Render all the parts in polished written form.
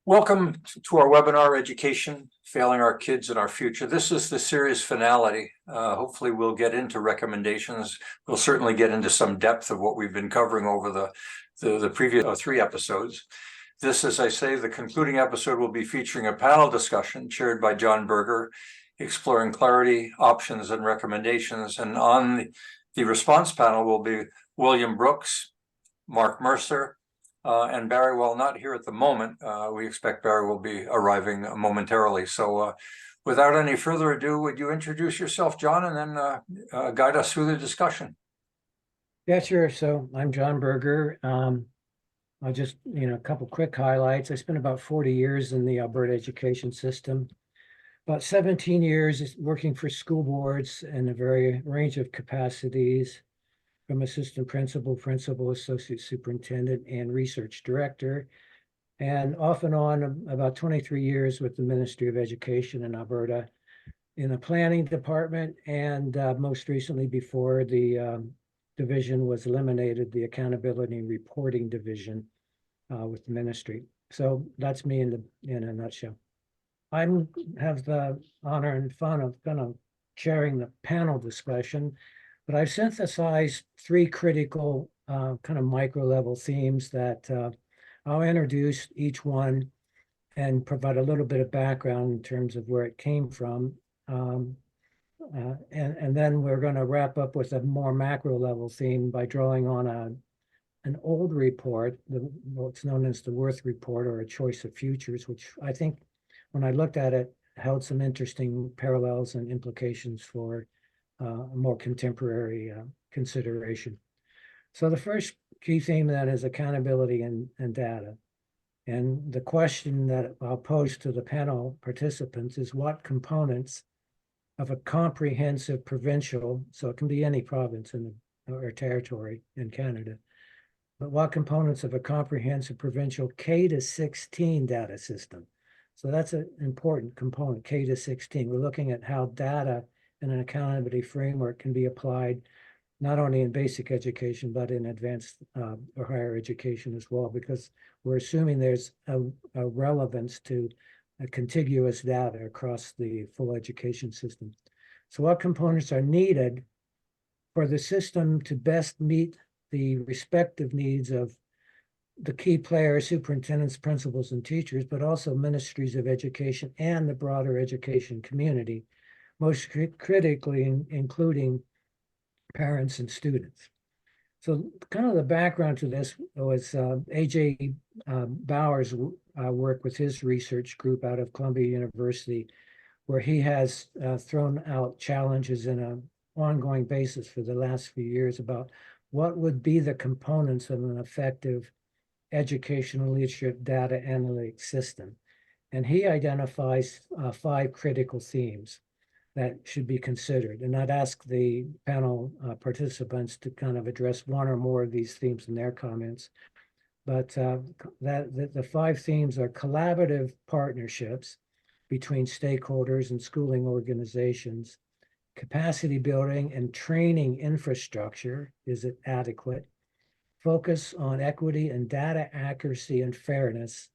Welcome to our webinar, Education, Failing Our Kids and Our Future. This is the series finale. Hopefully we'll get into recommendations. We'll certainly get into some depth of what we've been covering over the previous 3 episodes. This, as I say, the concluding episode will be featuring a panel discussion chaired by John Berger, exploring clarity, options, and recommendations. And on the response panel will be William Brooks, Mark Mercer, and Barry, while not here at the moment, we expect Barry will be arriving momentarily. So without any further ado, would you introduce yourself, John, and then guide us through the discussion? Yeah, sure. So I'm John Berger. I'll just, a couple quick highlights. I spent about 40 years in the Alberta education system, about 17 years working for school boards in a range of capacities, from assistant principal, associate superintendent, and research director, and off and on about 23 years with the Ministry of Education in Alberta in the planning department, and most recently, before the division was eliminated, the accountability and reporting division with the ministry. So that's me in a nutshell. I have the honor and fun of kind of chairing the panel discussion, but I've synthesized 3 critical kind of micro level themes that I'll introduce each one and provide a little bit of background in terms of where it came from. And then we're going to wrap up with a more macro level theme by drawing on an old report, what's known as the Worth Report, or A Choice of Futures, which I think when I looked at it held some interesting parallels and implications for a more contemporary consideration. So the first key theme then is accountability and data. And the question that I'll pose to the panel participants is, what components of a comprehensive provincial, so it can be any province or territory in Canada, but what components of a comprehensive provincial K-16 data system? So that's an important component, K-16. We're looking at how data and an accountability framework can be applied not only in basic education, but in advanced or higher education as well, because we're assuming there's a relevance to a contiguous data across the full education system. So what components are needed for the system to best meet the respective needs of the key players, superintendents, principals, and teachers, but also ministries of education and the broader education community, most critically including parents and students. So kind of the background to this was A.J. Bauer's work with his research group out of Columbia University, where he has thrown out challenges in an ongoing basis for the last few years about what would be the components of an effective educational leadership data analytics system. And he identifies 5 critical themes that should be considered. And I'd ask the panel participants to kind of address one or more of these themes in their comments. But the 5 themes are collaborative partnerships between stakeholders and schooling organizations, capacity building and training infrastructure, is it adequate? Focus on equity and data accuracy and fairness.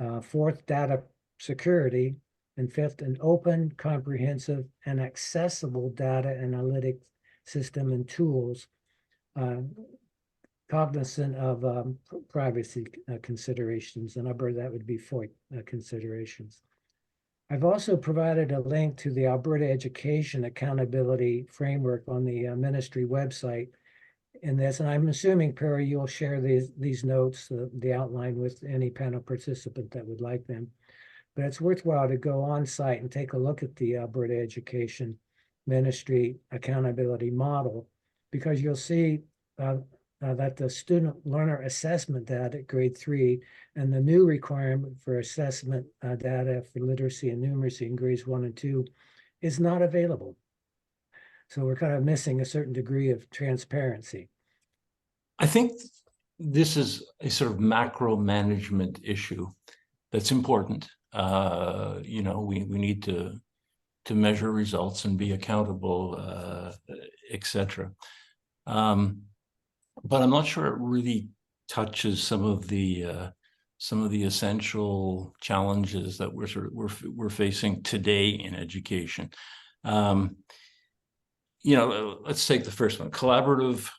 4th, data security. And 5th, an open, comprehensive, and accessible data analytics system and tools, cognizant of privacy considerations, and Alberta, that would be FOIA considerations. I've also provided a link to the Alberta Education Accountability Framework on the ministry website in this, and I'm assuming, Perry, you'll share these notes, the outline, with any panel participant that would like them. But it's worthwhile to go on site and take a look at the Alberta Education Ministry Accountability Model, because you'll see that the student learner assessment data at grade 3 and the new requirement for assessment data for literacy and numeracy in grades 1 and 2 is not available. So we're kind of missing a certain degree of transparency. I think this is a sort of macro management issue that's important. We need to measure results and be accountable, etc. But I'm not sure it really touches some of the some of the essential challenges that we're facing today in education. Let's take the first one: collaborative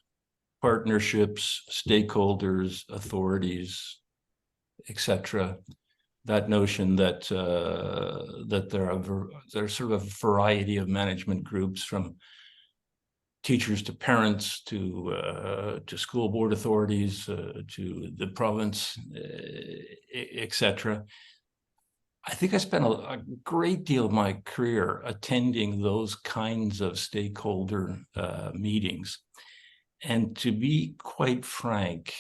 partnerships, stakeholders, authorities, etc. That notion that there's sort of a variety of management groups, from teachers to parents to school board authorities to the province, etc. I think I spent a great deal of my career attending those kinds of stakeholder meetings. And to be quite frank,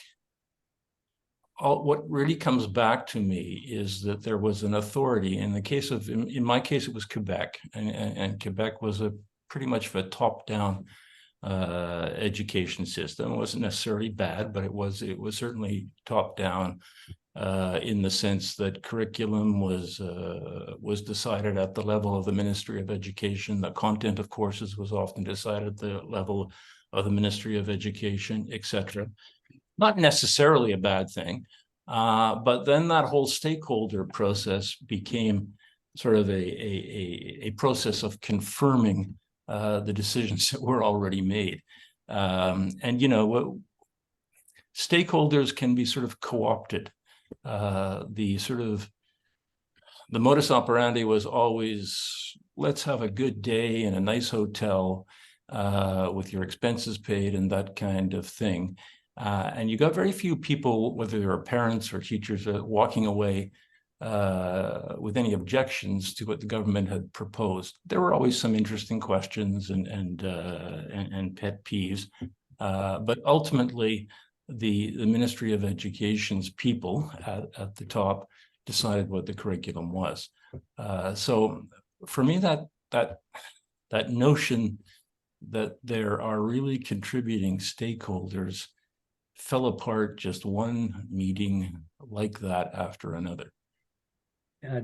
what really comes back to me is that there was an authority. In my case, it was Quebec, and Quebec was pretty much of a top-down education system. It wasn't necessarily bad, but it was certainly top-down in the sense that curriculum was decided at the level of the Ministry of Education. The content of courses was often decided at the level of the Ministry of Education, etc. Not necessarily a bad thing, but then that whole stakeholder process became sort of a process of confirming the decisions that were already made. Stakeholders can be sort of co-opted. The modus operandi was always, let's have a good day in a nice hotel with your expenses paid and that kind of thing. And you got very few people, whether they were parents or teachers, walking away with any objections to what the government had proposed. There were always some interesting questions and pet peeves, but ultimately, the Ministry of Education's people at the top decided what the curriculum was. So for me, that notion that there are really contributing stakeholders fell apart just one meeting like that after another.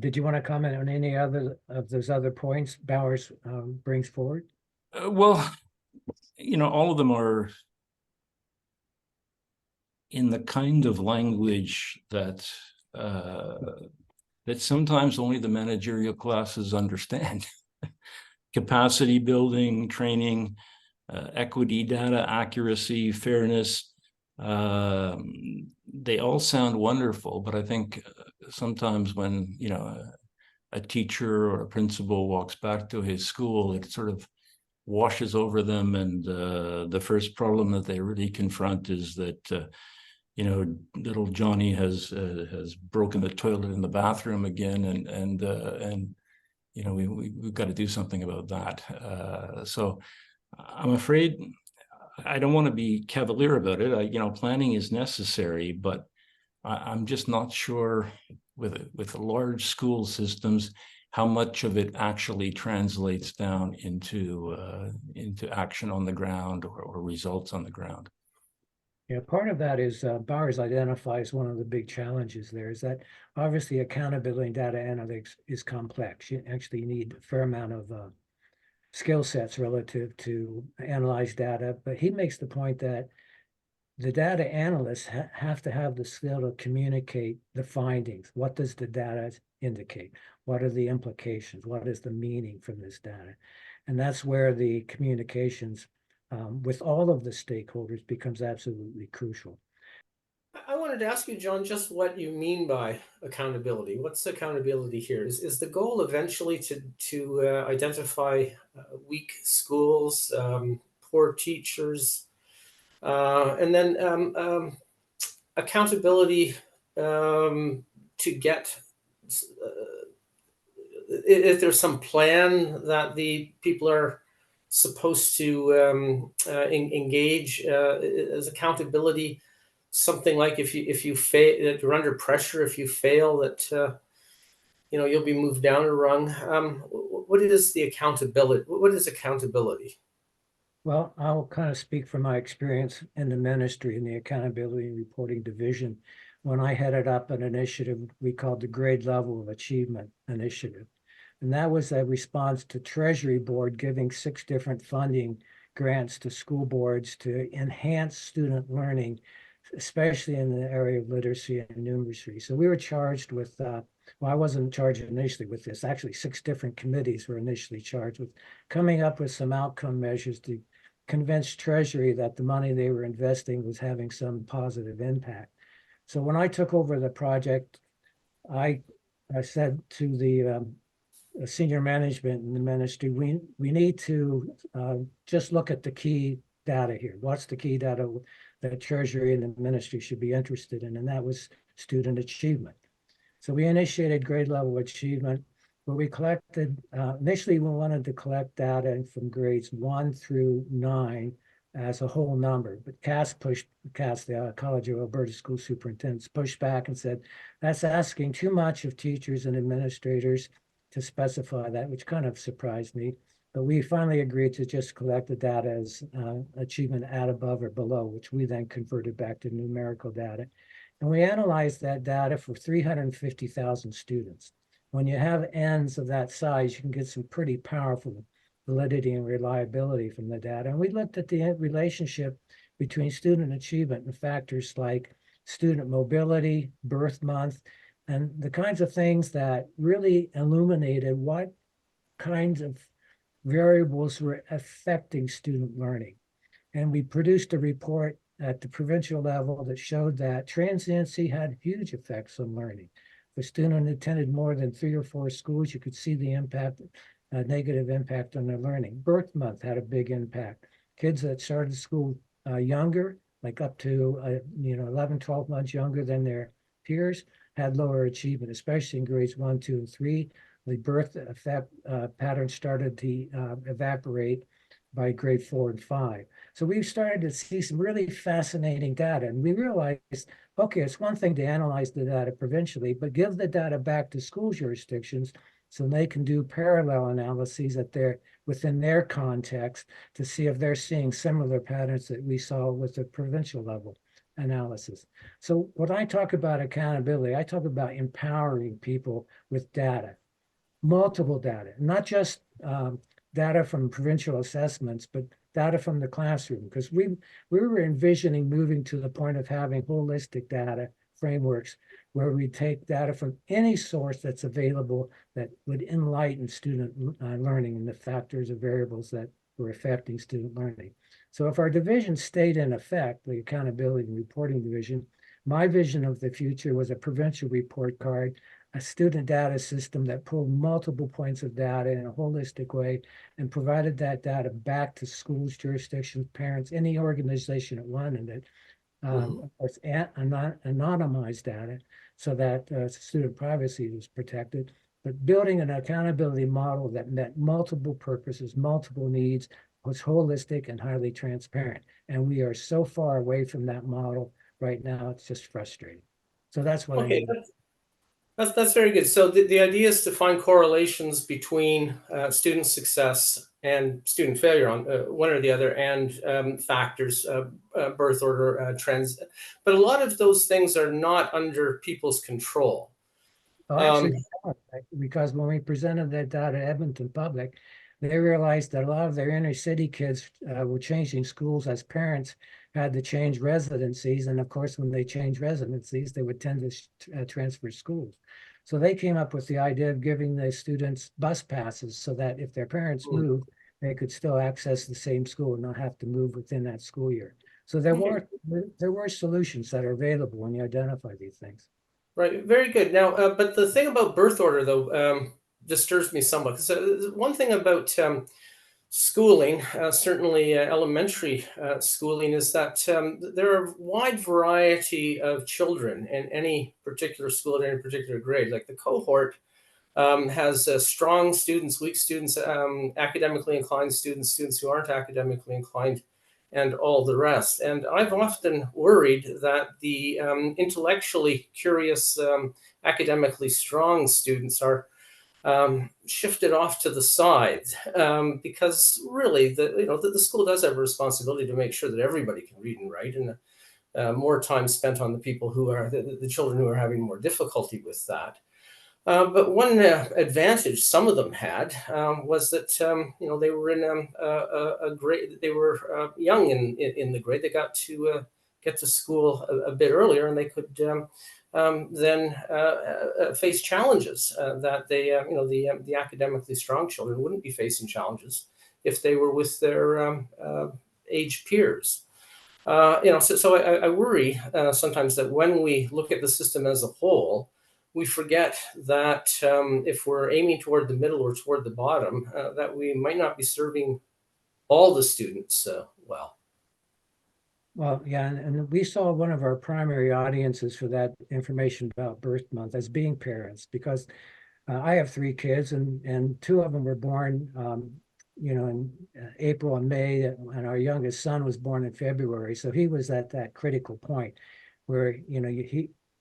Did you want to comment on any other of those other points Bowers brings forward? Well, all of them are in the kind of language that sometimes only the managerial classes understand. Capacity building, training, equity, data accuracy, fairness. They all sound wonderful, but I think sometimes when a teacher or a principal walks back to his school, it sort of washes over them, and the first problem that they really confront is that little Johnny has broken the toilet in the bathroom again, and we've got to do something about that. So I'm afraid I don't want to be cavalier about it. Planning is necessary, but I'm just not sure with large school systems how much of it actually translates down into action on the ground or results on the ground. Yeah, part of that is Bowers identifies one of the big challenges there is that obviously accountability and data analytics is complex. You actually need a fair amount of skill sets relative to analyze data, but he makes the point that the data analysts have to have the skill to communicate the findings. What does the data indicate? What are the implications? What is the meaning from this data? And that's where the communications with all of the stakeholders becomes absolutely crucial. I wanted to ask you, John, just what you mean by accountability. What's accountability here? Is the goal eventually to identify weak schools, poor teachers, and then accountability to get, if there's some plan that the people are supposed to engage, as accountability something like if you fail, that you're under pressure, if you fail, that you'll be moved down a rung. What is the accountability? What is accountability? Well, I'll kind of speak from my experience in the ministry in the accountability and reporting division. When I headed up an initiative we called the Grade Level of Achievement Initiative. And that was a response to Treasury Board giving 6 different funding grants to school boards to enhance student learning especially in the area of literacy and numeracy. So we were charged with, well, I wasn't charged initially with this. Actually, 6 different committees were initially charged with coming up with some outcome measures to convince Treasury that the money they were investing was having some positive impact. So when I took over the project, I said to the senior management in the ministry, we need to just look at the key data here. What's the key data that Treasury and the ministry should be interested in? And that was student achievement. So we initiated grade level achievement, where we collected, initially we wanted to collect data from grades 1 through 9 as a whole number, but CAS, the College of Alberta School Superintendents, pushed back and said, that's asking too much of teachers and administrators to specify that, which kind of surprised me. But we finally agreed to just collect the data as achievement at, above, or below, which we then converted back to numerical data. And we analyzed that data for 350,000 students. When you have N's of that size, you can get some pretty powerful validity and reliability from the data. And we looked at the relationship between student achievement and factors like student mobility, birth month, and the kinds of things that really illuminated what kinds of variables were affecting student learning. And we produced a report at the provincial level that showed that transiency had huge effects on learning. If a student attended more than 3 or 4 schools, you could see the impact, negative impact on their learning. Birth month had a big impact. Kids that started school younger, like up to 11, 12 months younger than their peers, had lower achievement, especially in grades 1, 2, and 3. The birth effect pattern started to evaporate by grade 4 and 5. So we started to see some really fascinating data, and we realized, okay, it's one thing to analyze the data provincially, but give the data back to school jurisdictions so they can do parallel analyses within their context to see if they're seeing similar patterns that we saw with the provincial level analysis. So when I talk about accountability, I talk about empowering people with data, multiple data, not just data from provincial assessments, but data from the classroom, because we were envisioning moving to the point of having holistic data frameworks where we take data from any source that's available that would enlighten student learning and the factors or variables that were affecting student learning. So if our division stayed in effect, the accountability and reporting division, my vision of the future was a provincial report card, a student data system that pulled multiple points of data in a holistic way and provided that data back to schools, jurisdictions, parents, any organization that wanted it. Of course, anonymized data so that student privacy was protected, but building an accountability model that met multiple purposes, multiple needs, was holistic and highly transparent. And we are so far away from that model right now, it's just frustrating. So that's what I mean. That's very good. So the idea is to find correlations between student success and student failure on one or the other, and factors, birth order, trends. But a lot of those things are not under people's control. Actually, because when we presented that data to Edmonton Public, they realized that a lot of their inner city kids were changing schools as parents had to change residencies. And of course, when they change residencies, they would tend to transfer schools. So they came up with the idea of giving the students bus passes so that if their parents moved, they could still access the same school and not have to move within that school year. So there were solutions that are available when you identify these things. Right, very good. Now, but the thing about birth order, though, disturbs me somewhat. Because one thing about schooling, certainly elementary schooling, is that there are a wide variety of children in any particular school at any particular grade. Like the cohort has strong students, weak students, academically inclined students, students who aren't academically inclined, and all the rest. And I've often worried that the intellectually curious, academically strong students are shifted off to the side, because really the school does have a responsibility to make sure that everybody can read and write, and more time spent on the people who are the children who are having more difficulty with that. But one advantage some of them had was that they were in a grade. They were young in the grade. They got to get to school a bit earlier, and they could then face challenges that they, the academically strong children wouldn't be facing challenges if they were with their age peers. So I worry sometimes that when we look at the system as a whole, we forget that if we're aiming toward the middle or toward the bottom, that we might not be serving all the students well. Well, yeah, and we saw one of our primary audiences for that information about birth month as being parents, because I have 3 kids, and 2 of them were born, in April and May, and our youngest son was born in February. So he was at that critical point where,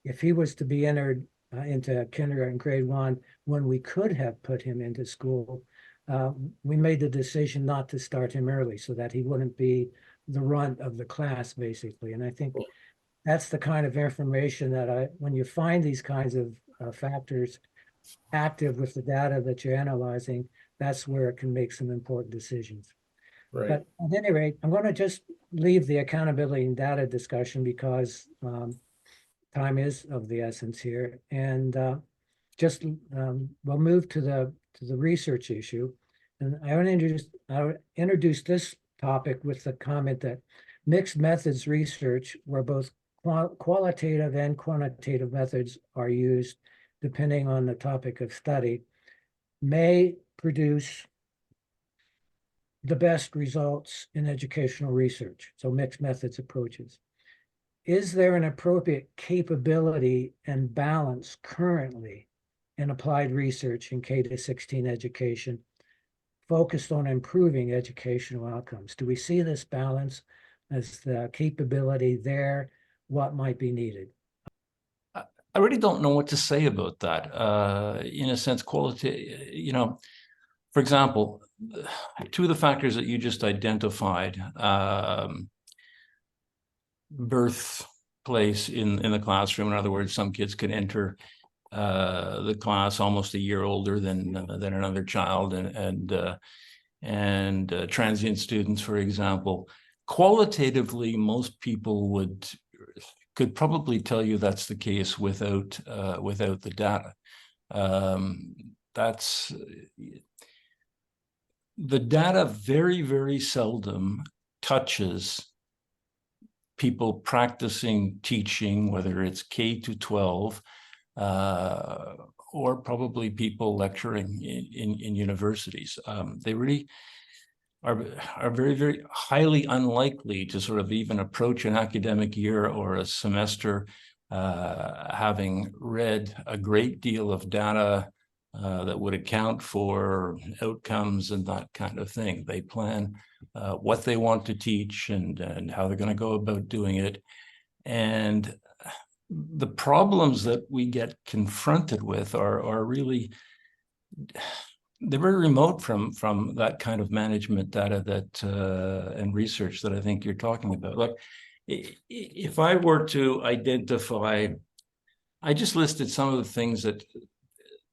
if he was to be entered into kindergarten grade 1 when we could have put him into school, we made the decision not to start him early so that he wouldn't be the runt of the class, basically. And I think that's the kind of information that when you find these kinds of factors active with the data that you're analyzing, that's where it can make some important decisions. Right. But at any rate, I'm going to just leave the accountability and data discussion because time is of the essence here, and we'll move to the research issue. And I want to introduce this topic with the comment that mixed methods research, where both qualitative and quantitative methods are used, depending on the topic of study, may produce the best results in educational research. So mixed methods approaches. Is there an appropriate capability and balance currently in applied research in K-16 education focused on improving educational outcomes? Do we see this balance as the capability there? What might be needed? I really don't know what to say about that. In a sense, quality, for example, 2 of the factors that you just identified, birthplace in the classroom. In other words, some kids could enter the class almost a year older than another child, and transient students, for example. Qualitatively, most people could probably tell you that's the case without the data. That's the data very, very seldom touches people practicing teaching, whether it's K-12 or probably people lecturing in universities. They really are very, very highly unlikely to sort of even approach an academic year or a semester having read a great deal of data that would account for outcomes and that kind of thing. They plan what they want to teach and how they're going to go about doing it. And the problems that we get confronted with are really, they're very remote from that kind of management data and research that I think you're talking about. Like, if I were to identify, I just listed some of the things that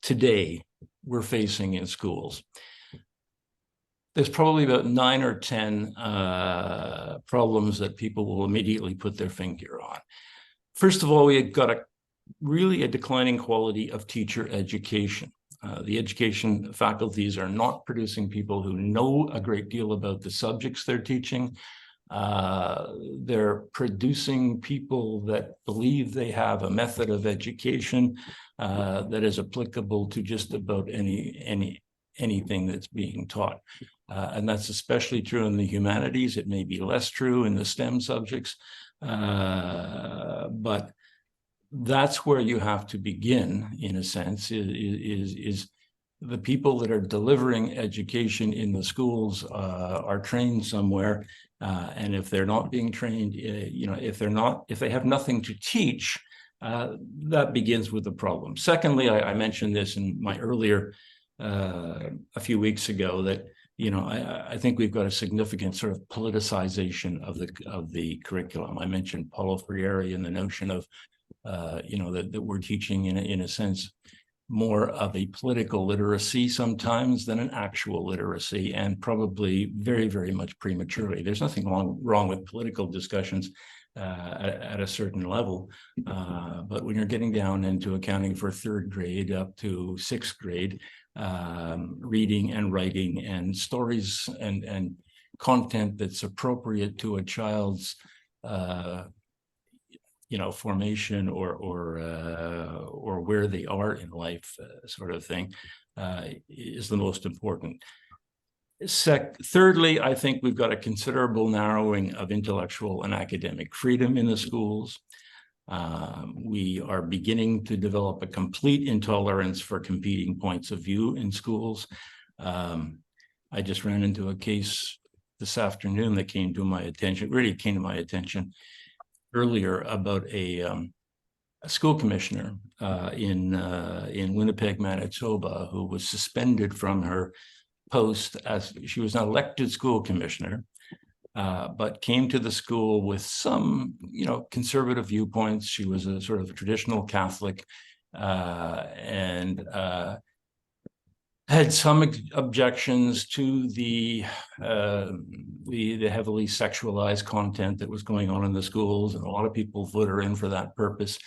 today we're facing in schools. There's probably about 9 or 10 problems that people will immediately put their finger on. First of all, we've got really a declining quality of teacher education. The education faculties are not producing people who know a great deal about the subjects they're teaching. They're producing people that believe they have a method of education that is applicable to just about anything that's being taught. And that's especially true in the humanities. It may be less true in the STEM subjects, but that's where you have to begin, in a sense, is the people that are delivering education in the schools are trained somewhere. And if they're not being trained, if they have nothing to teach, that begins with the problem. Secondly, I mentioned this in my earlier, a few weeks ago, that I think we've got a significant sort of politicization of the curriculum. I mentioned Paulo Freire and the notion of that we're teaching in a sense more of a political literacy sometimes than an actual literacy, and probably very, very much prematurely. There's nothing wrong with political discussions, at a certain level. But when you're getting down into accounting for third grade up to sixth grade, reading and writing and stories and content that's appropriate to a child's formation or where they are in life, sort of thing, is the most important. Thirdly, I think we've got a considerable narrowing of intellectual and academic freedom in the schools. We are beginning to develop a complete intolerance for competing points of view in schools. I just ran into a case this afternoon that came to my attention, earlier, about a school commissioner in Winnipeg, Manitoba, who was suspended from her post as she was an elected school commissioner, but came to the school with some, conservative viewpoints. She was a sort of traditional Catholic, and had some objections to the heavily sexualized content that was going on in the schools, and a lot of people voted her in for that purpose.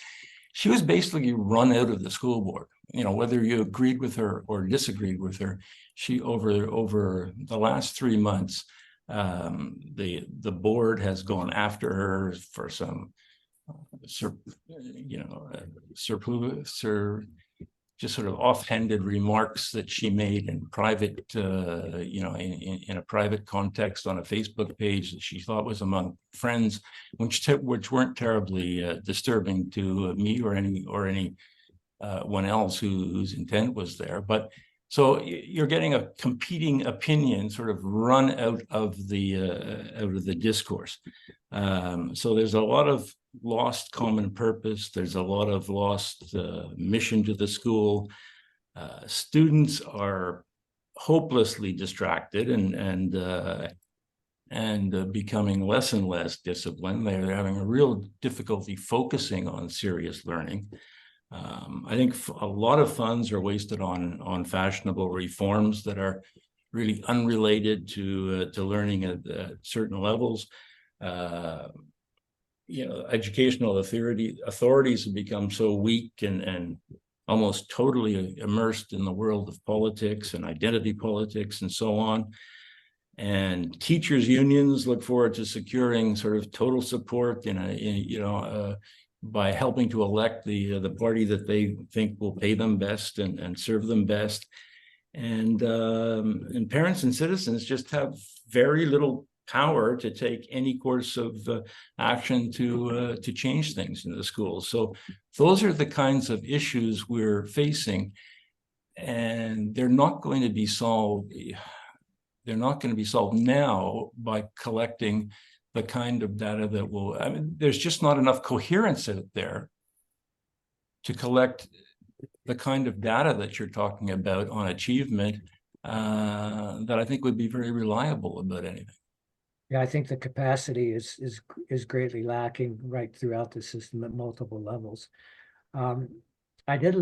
She was basically run out of the school board. Whether you agreed with her or disagreed with her, she over the last 3 months, the board has gone after her for some just sort of offhanded remarks that she made in private, in a private context on a Facebook page that she thought was among friends, which weren't terribly disturbing to me or anyone else whose intent was there. But so you're getting a competing opinion sort of run out of the discourse. So there's a lot of lost common purpose. There's a lot of lost mission to the school. Students are hopelessly distracted and becoming less and less disciplined. They're having a real difficulty focusing on serious learning. I think a lot of funds are wasted on fashionable reforms that are really unrelated to learning at certain levels. Educational authorities have become so weak and almost totally immersed in the world of politics and identity politics and so on. And teachers' unions look forward to securing sort of total support by helping to elect the party that they think will pay them best and serve them best. And parents and citizens just have very little power to take any course of action to change things in the schools. So those are the kinds of issues we're facing, and they're not going to be solved. They're not going to be solved now by collecting the kind of data that will, there's just not enough coherence out there to collect the kind of data that you're talking about on achievement that I think would be very reliable about anything. Yeah, I think the capacity is greatly lacking right throughout the system at multiple levels. I did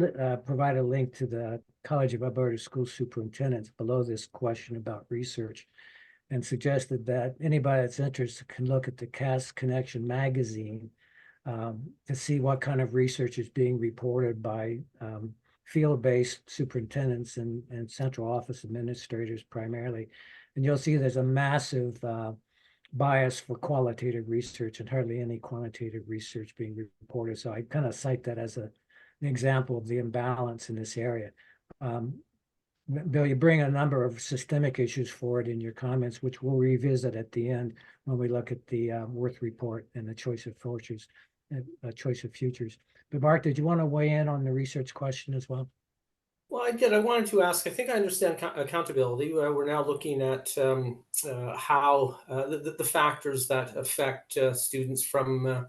provide a link to the College of Alberta School Superintendents below this question about research, and suggested that anybody that's interested can look at the CAS Connection magazine to see what kind of research is being reported by field-based superintendents and central office administrators primarily. And you'll see there's a massive bias for qualitative research and hardly any quantitative research being reported. So I kind of cite that as an example of the imbalance in this area. Bill, you bring a number of systemic issues forward in your comments, which we'll revisit at the end when we look at the Worth report and the choice of futures. But Mark, did you want to weigh in on the research question as well? Well, I did. I wanted to ask, I think I understand accountability. We're now looking at how the factors that affect students from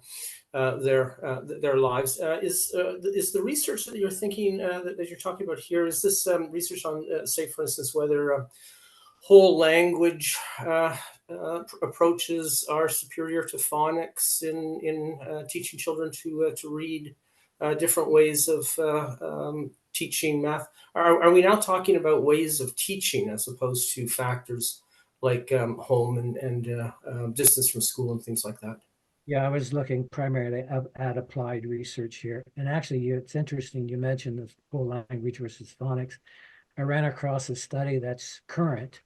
their lives. Is the research that you're thinking, that you're talking about here, is this research on, say, for instance, whether whole language approaches are superior to phonics in teaching children to read, different ways of teaching math? Are we now talking about ways of teaching as opposed to factors like home and distance from school and things like that? Yeah, I was looking primarily at applied research here. And actually, it's interesting you mentioned the full language versus phonics. I ran across a study that's current,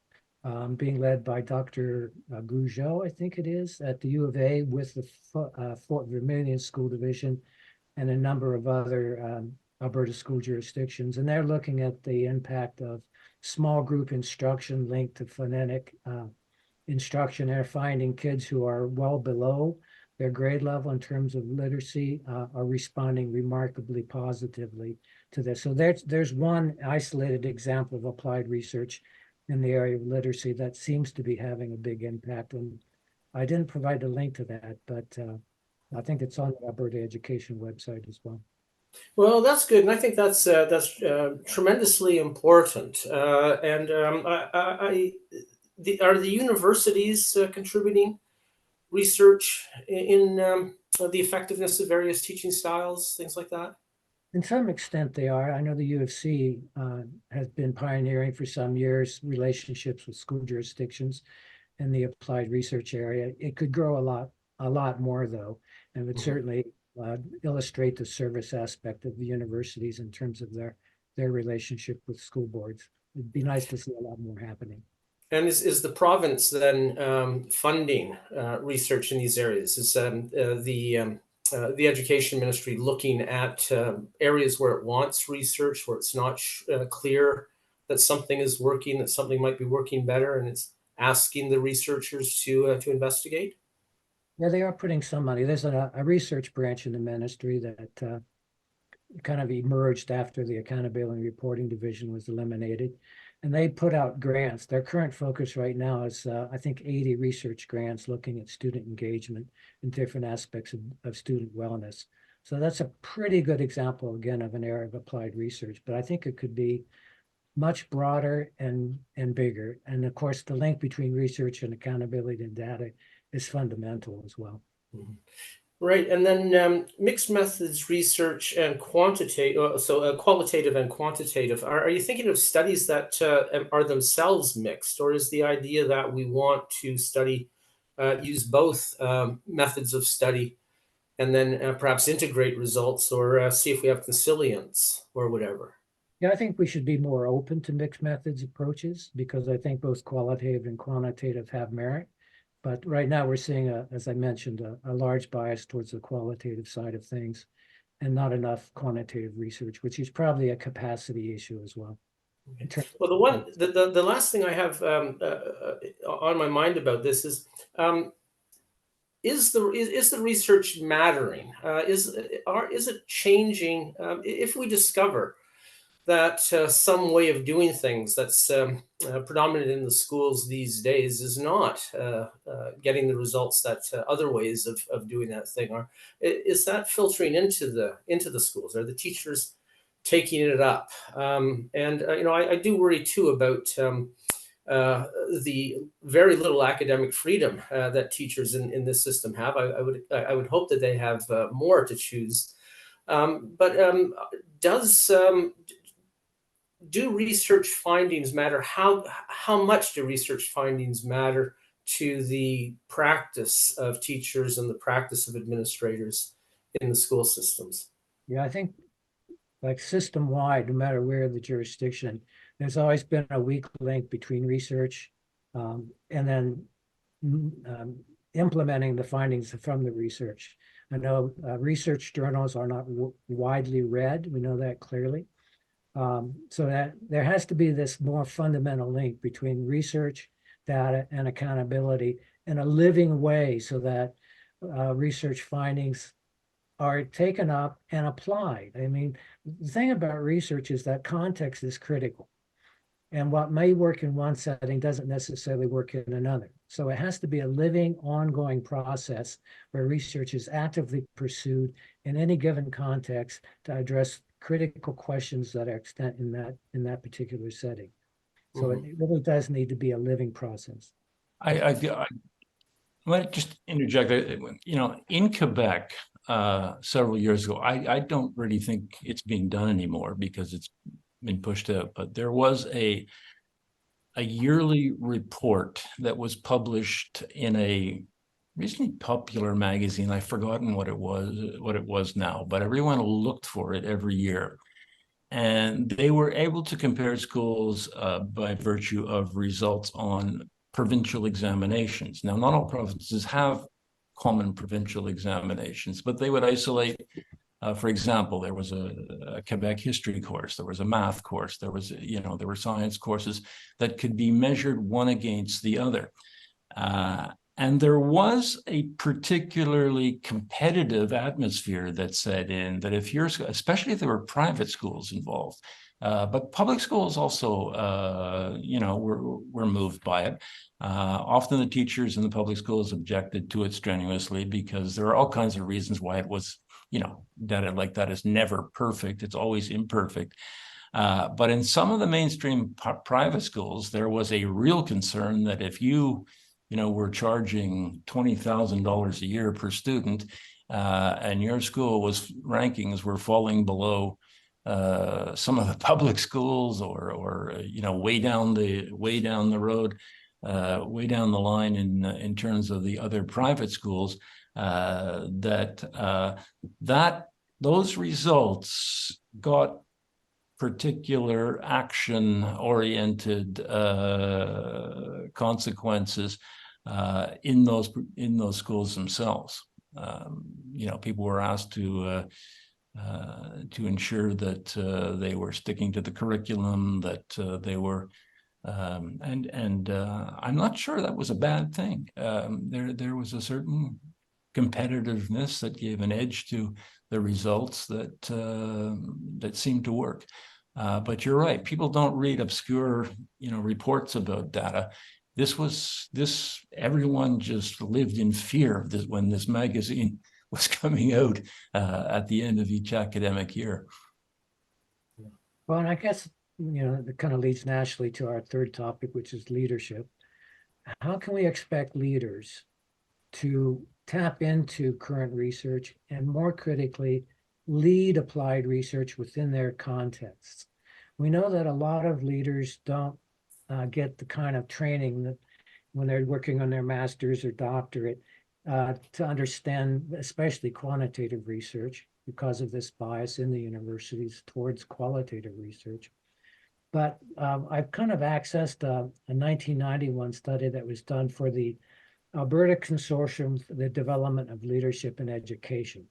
being led by Dr. Gougeot, I think it is, at the U of A with the Fort Vermilion School Division and a number of other Alberta school jurisdictions. And they're looking at the impact of small group instruction linked to phonetic instruction. They're finding kids who are well below their grade level in terms of literacy are responding remarkably positively to this. So there's one isolated example of applied research in the area of literacy that seems to be having a big impact. And I didn't provide a link to that, but I think it's on the Alberta Education website as well. Well, that's good, and I think that's tremendously important. Are the universities contributing research in the effectiveness of various teaching styles, things like that? In some extent, they are. I know the U of C has been pioneering for some years relationships with school jurisdictions in the applied research area. It could grow a lot more, though, and would certainly illustrate the service aspect of the universities in terms of their relationship with school boards. It'd be nice to see a lot more happening. And is the province then funding research in these areas? Is the education ministry looking at areas where it wants research, where it's not clear that something is working, that something might be working better, and it's asking the researchers to investigate? Yeah, they are putting some money. There's a research branch in the ministry that kind of emerged after the Accountability Reporting Division was eliminated. And they put out grants. Their current focus right now is, I think, 80 research grants looking at student engagement in different aspects of student wellness. So that's a pretty good example, again, of an area of applied research. But I think it could be much broader and bigger. And of course, the link between research and accountability and data is fundamental as well. Mm-hmm. Right, and then mixed methods research and qualitative and quantitative. Are you thinking of studies that are themselves mixed, or is the idea that we want to use both methods of study, and then perhaps integrate results, or see if we have consilience or whatever? Yeah, I think we should be more open to mixed methods approaches because I think both qualitative and quantitative have merit. But right now we're seeing, as I mentioned, a large bias towards the qualitative side of things and not enough quantitative research, which is probably a capacity issue as well. Okay. Well, the last thing I have on my mind about this is the research mattering? Is it changing if we discover that some way of doing things that's predominant in the schools these days is not getting the results that other ways of doing that thing are? Is that filtering into the schools? Are the teachers taking it up? I do worry too about the very little academic freedom that teachers in this system have. I would hope that they have more to choose. Do research findings matter? How much do research findings matter to the practice of teachers and the practice of administrators in the school systems? Yeah, I think like system-wide, no matter where the jurisdiction, there's always been a weak link between research and then implementing the findings from the research. I know research journals are not widely read. We know that clearly. So that there has to be this more fundamental link between research, data, and accountability in a living way so that research findings are taken up and applied. I mean, the thing about research is that context is critical. And what may work in one setting doesn't necessarily work in another. So it has to be a living, ongoing process where research is actively pursued in any given context to address critical questions that are extant in that particular setting. So it really does need to be a living process. I might just interject. In Quebec, several years ago, I don't really think it's being done anymore because it's been pushed out. But there was a yearly report that was published in a reasonably popular magazine. I've forgotten what it was now, but everyone looked for it every year. And they were able to compare schools by virtue of results on provincial examinations. Now, not all provinces have common provincial examinations, but they would isolate, for example, there was a Quebec history course, there was a math course, there were science courses that could be measured one against the other. And there was a particularly competitive atmosphere that set in, that if you're, especially if there were private schools involved, but public schools also, were moved by it. Often the teachers in the public schools objected to it strenuously because there are all kinds of reasons why it was, data like that is never perfect. It's always imperfect. But in some of the mainstream private schools, there was a real concern that if you we're charging $20,000 a year per student, and your school rankings were falling below some of the public schools, or way down the road, way down the line in terms of the other private schools, those results got particular action-oriented consequences in those schools themselves. People were asked to ensure that they were sticking to the curriculum, that they were, and I'm not sure that was a bad thing. There was a certain competitiveness that gave an edge to the results that seemed to work. But you're right, people don't read obscure, reports about data. Everyone just lived in fear of this when this magazine was coming out at the end of each academic year. Well, and I guess, that kind of leads naturally to our third topic, which is leadership. How can we expect leaders to tap into current research and, more critically, lead applied research within their contexts? We know that a lot of leaders don't get the kind of training that when they're working on their master's or doctorate to understand, especially quantitative research, because of this bias in the universities towards qualitative research. But I've kind of accessed a 1991 study that was done for the Alberta Consortium for the Development of Leadership in Education.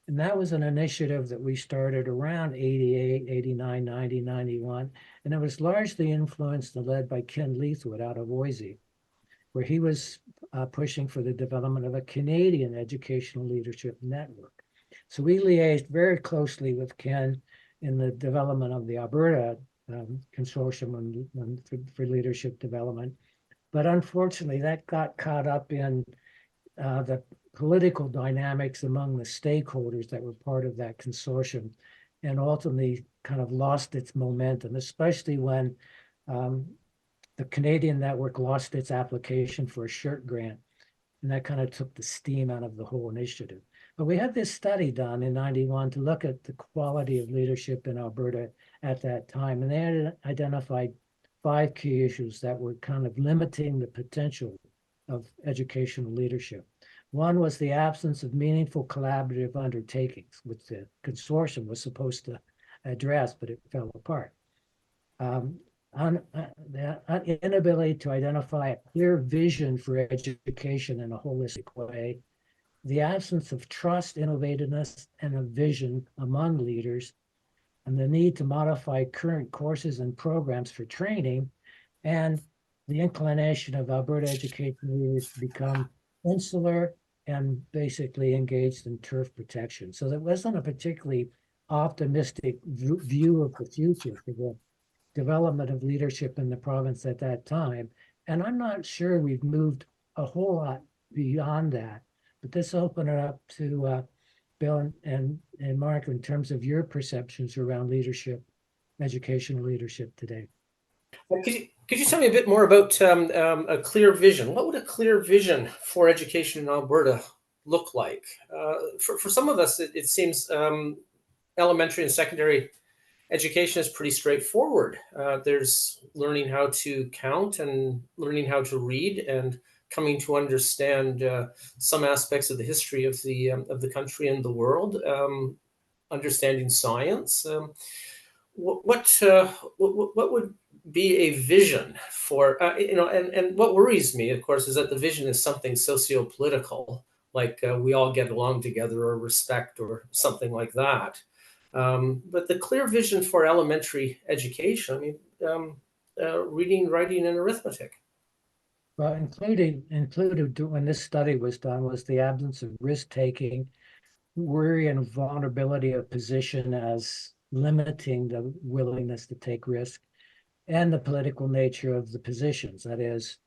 And that was an initiative that we started around 88, 89, 90, 91. And it was largely influenced and led by Ken Leithwood out of Boise, where he was pushing for the development of a Canadian educational leadership network. So we liaised very closely with Ken in the development of the Alberta Consortium for Leadership Development. But unfortunately, that got caught up in the political dynamics among the stakeholders that were part of that consortium, and ultimately kind of lost its momentum, especially when the Canadian network lost its application for a SHIRT grant, and that kind of took the steam out of the whole initiative. But we had this study done in 91 to look at the quality of leadership in Alberta at that time, and they had identified 5 key issues that were kind of limiting the potential of educational leadership. One was the absence of meaningful collaborative undertakings, which the consortium was supposed to address, but it fell apart. The inability to identify a clear vision for education in a holistic way, the absence of trust, innovativeness, and a vision among leaders, and the need to modify current courses and programs for training, and the inclination of Alberta education leaders to become insular and basically engaged in turf protection. So there wasn't a particularly optimistic view of the future for the development of leadership in the province at that time. And I'm not sure we've moved a whole lot beyond that, but this opened it up to Bill and Mark in terms of your perceptions around leadership, educational leadership today. Could you tell me a bit more about a clear vision? What would a clear vision for education in Alberta look like? For some of us, it seems elementary and secondary education is pretty straightforward. There's learning how to count and learning how to read and coming to understand some aspects of the history of the country and the world, understanding science. What would be a vision for and what worries me, of course, is that the vision is something socio-political, like we all get along together or respect or something like that. But the clear vision for elementary education, I mean, reading, writing, and arithmetic. Well, included when this study was done was the absence of risk-taking, worry and vulnerability of position as limiting the willingness to take risk, and the political nature of the positions, that is,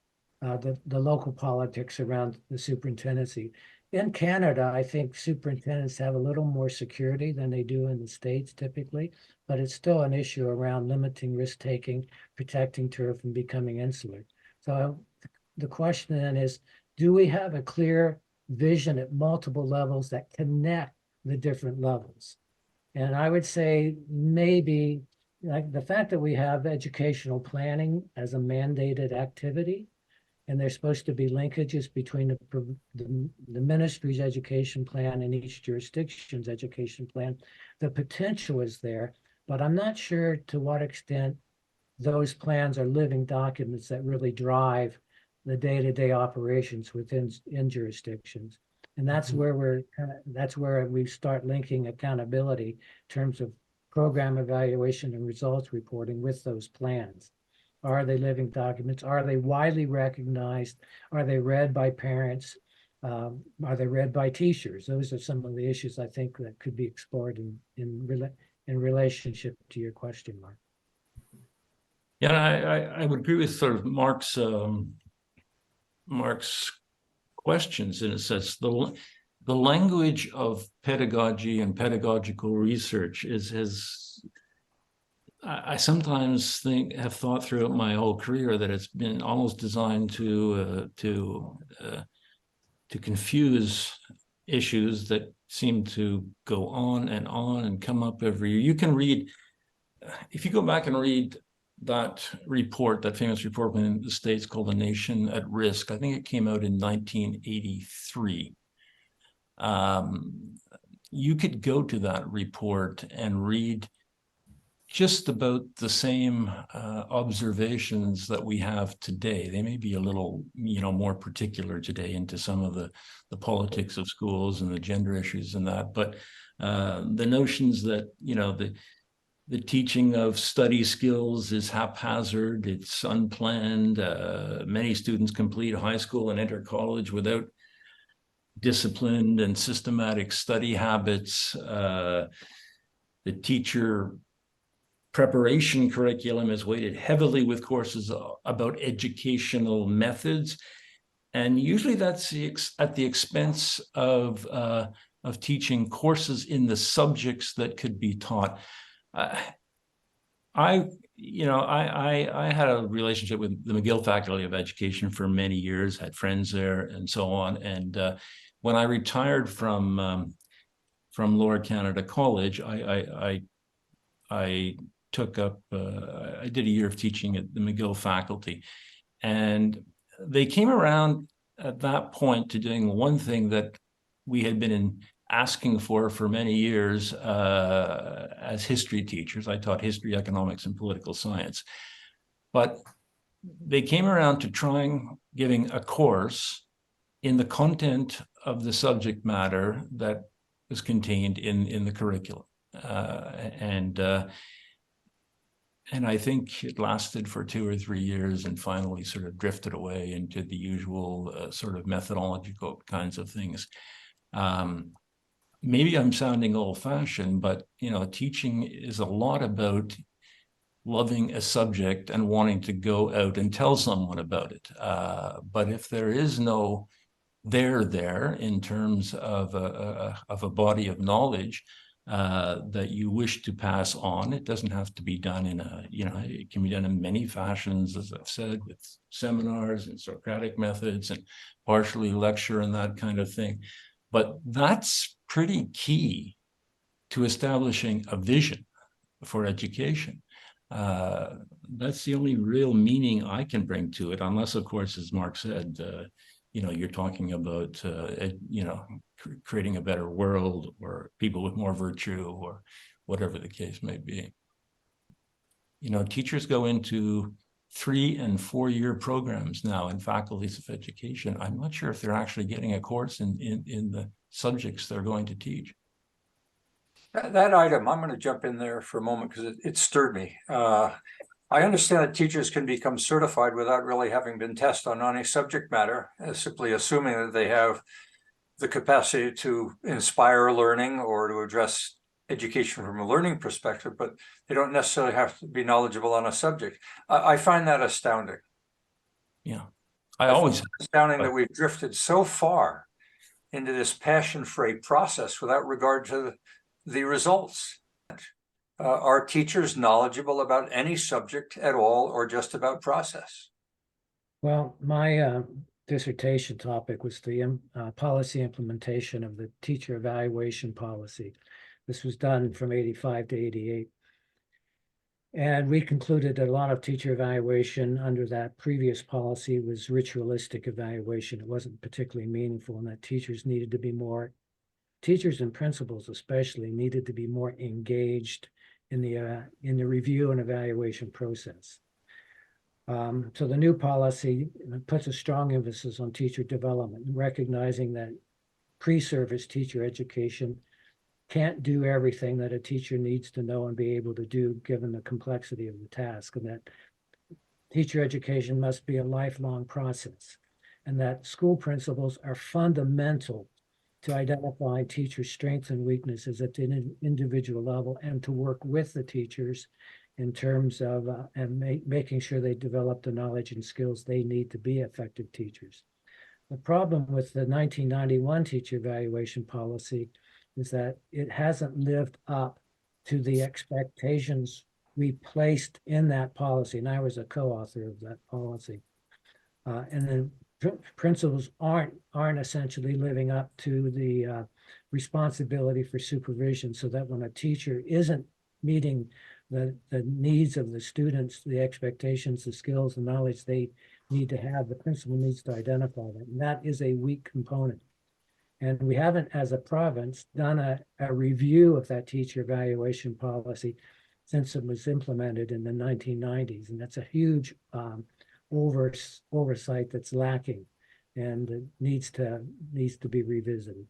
the local politics around the superintendency. In Canada, I think superintendents have a little more security than they do in the States typically, but it's still an issue around limiting risk-taking, protecting turf, and becoming insular. So the question then is, do we have a clear vision at multiple levels that connect the different levels? And I would say maybe like the fact that we have educational planning as a mandated activity, and there's supposed to be linkages between the ministry's education plan and each jurisdiction's education plan. The potential is there, but I'm not sure to what extent those plans are living documents that really drive the day-to-day operations within jurisdictions. And that's where that's where we start linking accountability in terms of program evaluation and results reporting with those plans. Are they living documents? Are they widely recognized? Are they read by parents? Are they read by teachers? Those are some of the issues I think that could be explored in relationship to your question, Mark. Yeah, I would agree with sort of Mark's questions in a sense. The language of pedagogy and pedagogical research I sometimes have thought throughout my whole career that it's been almost designed to confuse issues that seem to go on and come up every year. You can read, if you go back and read that report, that famous report in the States called The Nation at Risk, I think it came out in 1983. You could go to that report and read just about the same observations that we have today. They may be a little, more particular today into some of the politics of schools and the gender issues and that. But the notions that, the teaching of study skills is haphazard, it's unplanned. Many students complete high school and enter college without disciplined and systematic study habits. The teacher preparation curriculum is weighted heavily with courses about educational methods. And usually that's at the expense of teaching courses in the subjects that could be taught. I had a relationship with the McGill Faculty of Education for many years, had friends there and so on. And when I retired from Lower Canada College, I took up, I did a year of teaching at the McGill faculty, and they came around at that point to doing one thing that we had been asking for many years as history teachers. I taught history, economics, and political science, but they came around to trying giving a course in the content of the subject matter that was contained in the curriculum. And I think it lasted for 2 or 3 years and finally sort of drifted away into the usual sort of methodological kinds of things. Maybe I'm sounding old-fashioned, but teaching is a lot about loving a subject and wanting to go out and tell someone about it. But if there is no there in terms of a body of knowledge that you wish to pass on, it doesn't have to be done in it can be done in many fashions, as I've said, with seminars and Socratic methods and partially lecture and that kind of thing. But that's pretty key to establishing a vision for education. That's the only real meaning I can bring to it, unless, of course, as Mark said, you're talking about, creating a better world or people with more virtue or whatever the case may be. Teachers go into 3- and 4-year programs now in faculties of education. I'm not sure if they're actually getting a course in the subjects they're going to teach. That item, I'm going to jump in there for a moment because it stirred me. I understand that teachers can become certified without really having been tested on any subject matter, simply assuming that they have the capacity to inspire learning or to address education from a learning perspective, but they don't necessarily have to be knowledgeable on a subject. I find that astounding. Yeah, I always find it astounding that we've drifted so far into this passion-free process without regard to the results. Are teachers knowledgeable about any subject at all, or just about process? Well, my dissertation topic was the policy implementation of the teacher evaluation policy. This was done from 85 to 88. And we concluded that a lot of teacher evaluation under that previous policy was ritualistic evaluation. It wasn't particularly meaningful, and that teachers and principals especially needed to be more engaged in the review and evaluation process. So the new policy puts a strong emphasis on teacher development, recognizing that pre-service teacher education can't do everything that a teacher needs to know and be able to do given the complexity of the task, and that teacher education must be a lifelong process, and that school principals are fundamental to identify teachers' strengths and weaknesses at the individual level, and to work with the teachers in terms of making sure they develop the knowledge and skills they need to be effective teachers. The problem with the 1991 teacher evaluation policy is that it hasn't lived up to the expectations we placed in that policy. And I was a co-author of that policy. And then principals aren't essentially living up to the responsibility for supervision, so that when a teacher isn't meeting the needs of the students, the expectations, the skills, the knowledge they need to have, the principal needs to identify that. And that is a weak component. And we haven't, as a province, done a review of that teacher evaluation policy since it was implemented in the 1990s. And that's a huge oversight that's lacking, and it needs to be revisited.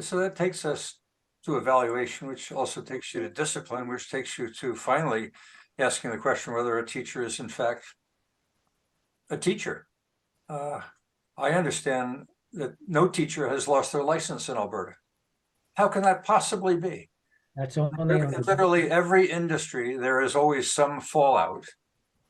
So that takes us to evaluation, which also takes you to discipline, which takes you to finally asking the question whether a teacher is in fact a teacher. I understand that no teacher has lost their license in Alberta. How can that possibly be? That's only in literally every industry, there is always some fallout,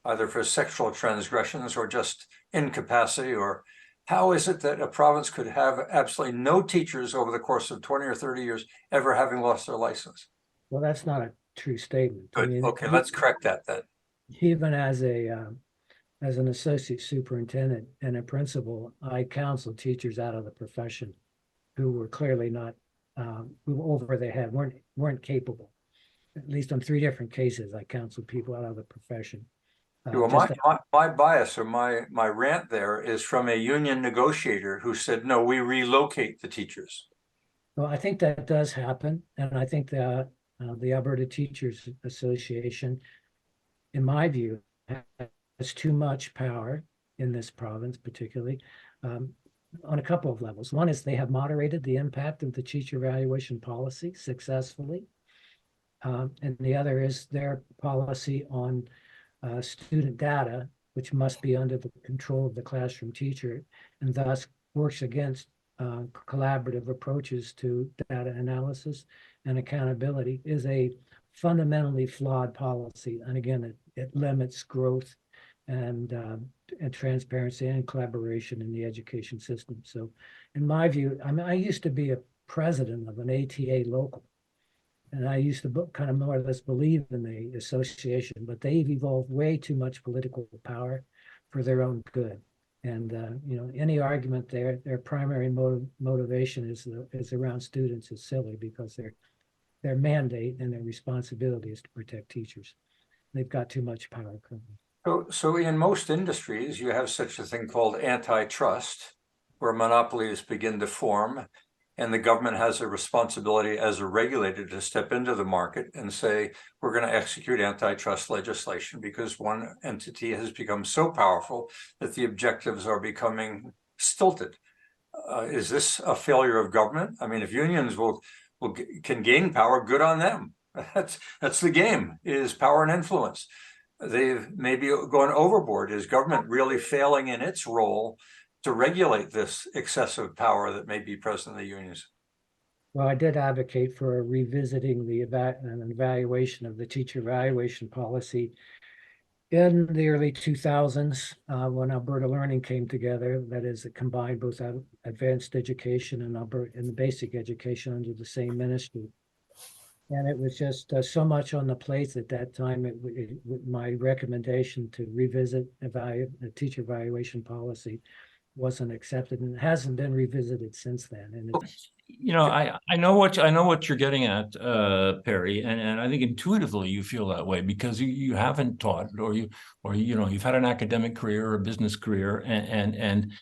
either for sexual transgressions or just incapacity. Or how is it that a province could have absolutely no teachers over the course of 20 or 30 years ever having lost their license? Well, that's not a true statement. Good. I mean, okay, let's correct that then. Even as an associate superintendent and a principal, I counseled teachers out of the profession who were clearly not who over their head, weren't capable. At least on 3 different cases, I counseled people out of the profession. Well, my bias or my rant there is from a union negotiator who said, no, we relocate the teachers. Well, I think that does happen. And I think that the Alberta Teachers Association, in my view, has too much power in this province, particularly on a couple of levels. One is they have moderated the impact of the teacher evaluation policy successfully. And the other is their policy on student data, which must be under the control of the classroom teacher, and thus works against collaborative approaches to data analysis and accountability, is a fundamentally flawed policy. And again, it limits growth and transparency and collaboration in the education system. So in my view, I mean, I used to be a president of an ATA local, and I used to kind of more or less believe in the association, but they've evolved way too much political power for their own good. And any argument their primary motivation is around students is silly, because their mandate and their responsibility is to protect teachers. They've got too much power currently. So in most industries, you have such a thing called antitrust, where monopolies begin to form, and the government has a responsibility as a regulator to step into the market and say, we're going to execute antitrust legislation because one entity has become so powerful that the objectives are becoming stilted. Is this a failure of government? I mean, if unions can gain power, good on them. That's the game, is power and influence. They've maybe gone overboard. Is government really failing in its role to regulate this excessive power that may be present in the unions? Well, I did advocate for revisiting an evaluation of the teacher evaluation policy in the early 2000s, when Alberta Learning came together. That is, it combined both advanced education and the basic education under the same ministry. And it was just so much on the plate at that time. My recommendation to revisit the teacher evaluation policy wasn't accepted, and it hasn't been revisited since then. And I know what you're getting at, Perry, and I think intuitively you feel that way because you haven't taught, or you've had an academic career or a business career, and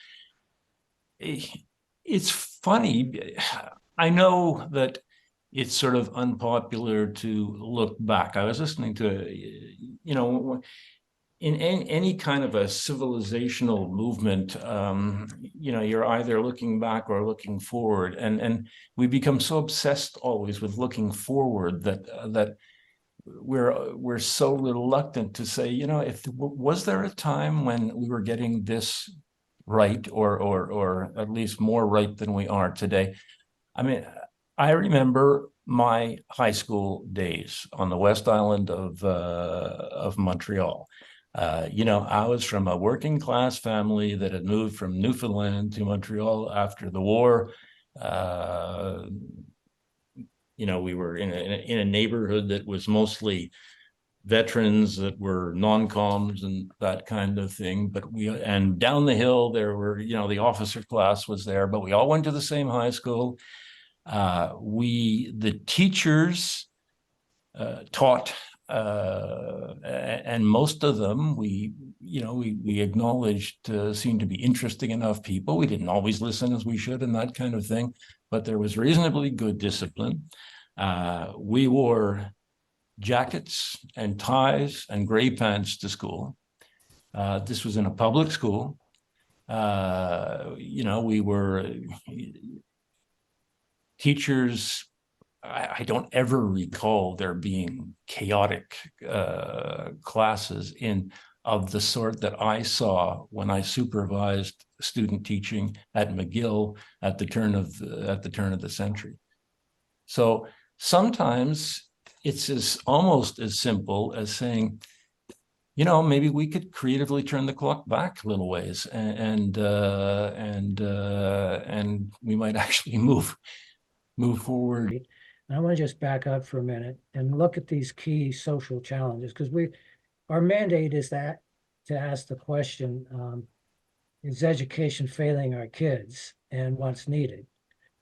it's funny. I know that it's sort of unpopular to look back. I was listening to, in any kind of a civilizational movement, you're either looking back or looking forward, and we become so obsessed always with looking forward that we're so reluctant to say, if was there a time when we were getting this right, or at least more right than we are today? I mean, I remember my high school days on the West Island of Montreal. I was from a working class family that had moved from Newfoundland to Montreal after the war. We were in a neighborhood that was mostly veterans that were non-coms and that kind of thing. And down the hill there were, the officer class was there, but we all went to the same high school. The teachers taught, and most of them we acknowledged seemed to be interesting enough people. We didn't always listen as we should and that kind of thing, but there was reasonably good discipline. We wore jackets and ties and gray pants to school. This was in a public school. We were teachers. I don't ever recall there being chaotic classes of the sort that I saw when I supervised student teaching at McGill at the turn of the century. So sometimes it's almost as simple as saying, maybe we could creatively turn the clock back a little ways, and we might actually move forward. I want to just back up for a minute and look at these key social challenges, because our mandate is to ask the question, is education failing our kids, and what's needed?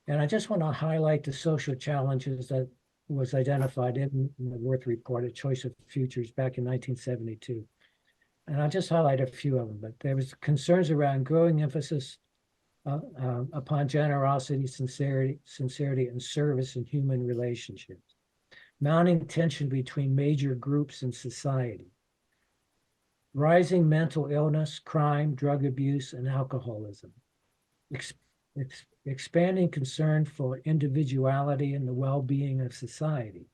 And I just want to highlight the social challenges that was identified in the Worth Report, A Choice of Futures, back in 1972. And I'll just highlight a few of them, but there was concerns around growing emphasis upon generosity, sincerity, and service in human relationships. Mounting tension between major groups in society. Rising mental illness, crime, drug abuse, and alcoholism. Expanding concern for individuality and the well-being of society.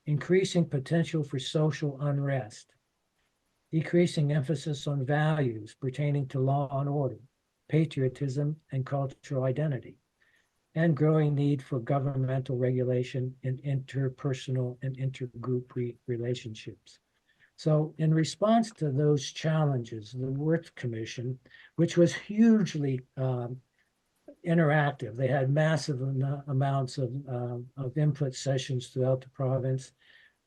Increasing potential for social unrest. Decreasing emphasis on values pertaining to law and order, patriotism, and cultural identity, and growing need for governmental regulation in interpersonal and intergroup relationships. So in response to those challenges, the Worth Commission, which was hugely interactive, they had massive amounts of input sessions throughout the province.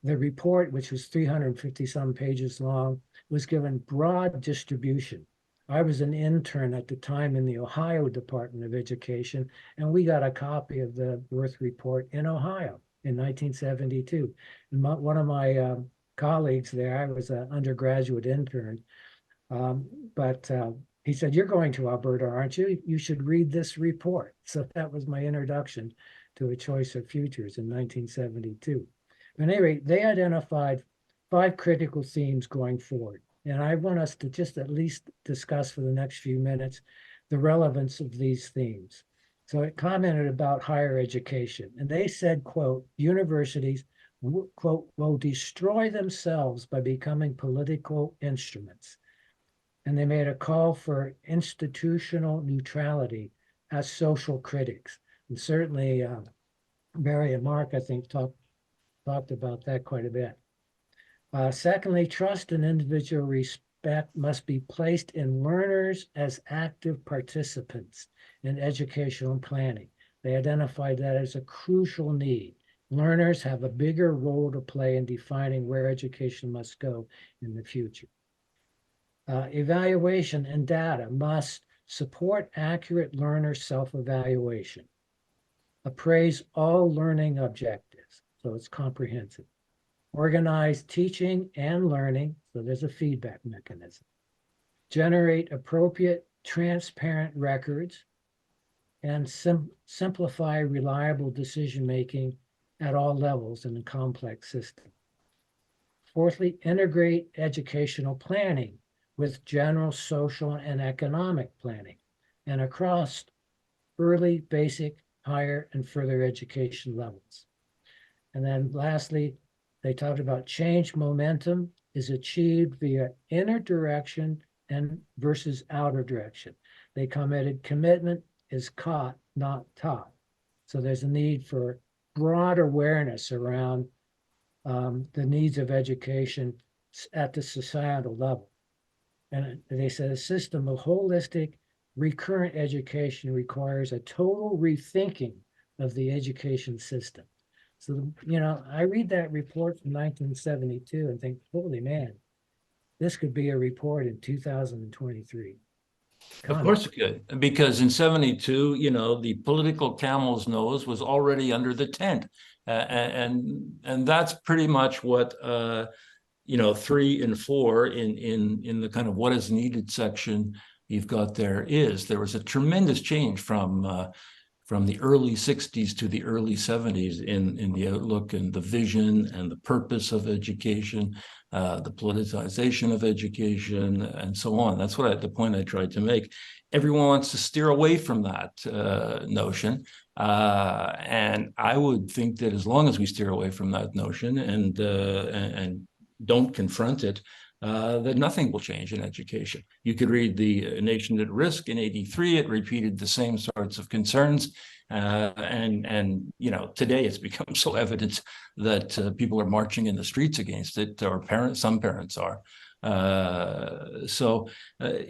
The report, which was 350 some pages long, was given broad distribution. I was an intern at the time in the Ohio Department of Education, and we got a copy of the Worth Report in Ohio in 1972. And one of my colleagues there. I was an undergraduate intern. But he said, "You're going to Alberta, aren't you? You should read this report." So that was my introduction to A Choice of Futures in 1972. At any rate, they identified 5 critical themes going forward. And I want us to just at least discuss for the next few minutes the relevance of these themes. So it commented about higher education. And they said, quote, universities, quote, will destroy themselves by becoming political instruments. And they made a call for institutional neutrality as social critics. And certainly Barry and Mark, I think, talked about that quite a bit. Secondly, trust and individual respect must be placed in learners as active participants in educational planning. They identified that as a crucial need. Learners have a bigger role to play in defining where education must go in the future. Evaluation and data must support accurate learner self-evaluation. Appraise all learning objectives, so it's comprehensive. Organize teaching and learning, so there's a feedback mechanism. Generate appropriate, transparent records, and simplify reliable decision-making at all levels in a complex system. Fourthly, integrate educational planning with general social and economic planning and across early, basic, higher, and further education levels. And then lastly, they talked about change momentum is achieved via inner direction and versus outer direction. They commented commitment is caught, not taught. So there's a need for broad awareness around the needs of education at the societal level. And they said a system of holistic, recurrent education requires a total rethinking of the education system. So, you know, I read that report from 1972 and think, holy man, this could be a report in 2023. Of course it could, because in 72, you know, the political camel's nose was already under the tent. And that's pretty much what you know, 3 and 4 in the kind of what is needed section you've got there was a tremendous change from the early 60s to the early 70s in the outlook and the vision and the purpose of education, the politicization of education, and so on. That's the point I tried to make. Everyone wants to steer away from that notion. And I would think that as long as we steer away from that notion and don't confront it, that nothing will change in education. You could read The Nation at Risk in '83. It repeated the same sorts of concerns. And you know, today it's become so evident that people are marching in the streets against it, or some parents are.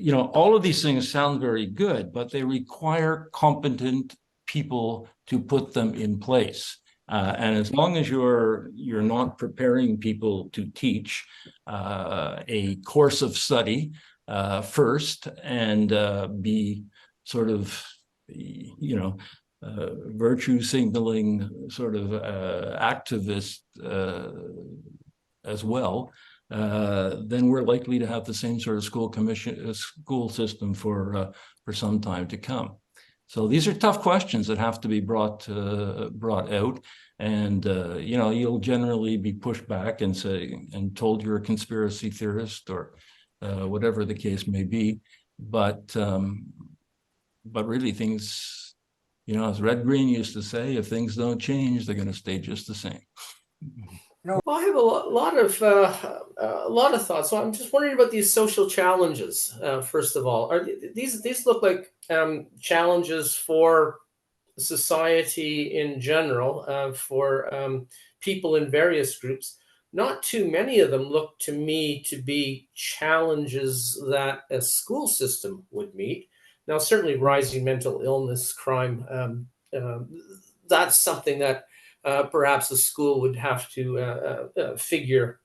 You know, all of these things sound very good, but they require competent people to put them in place. And as long as you're not preparing people to teach a course of study first and be sort of, you know, virtue signaling sort of activist as well, then we're likely to have the same sort of school system for some time to come. So these are tough questions that have to be brought out, and you know, you'll generally be pushed back and told you're a conspiracy theorist or whatever the case may be. But really, things, you know, as Red Green used to say, if things don't change, they're going to stay just the same. Well, I have a lot of thoughts. So I'm just wondering about these social challenges. First of all, these look like challenges for society in general, for people in various groups? Not too many of them look to me to be challenges that a school system would meet. Now, certainly rising mental illness, crime, that's something that perhaps a school would have to figure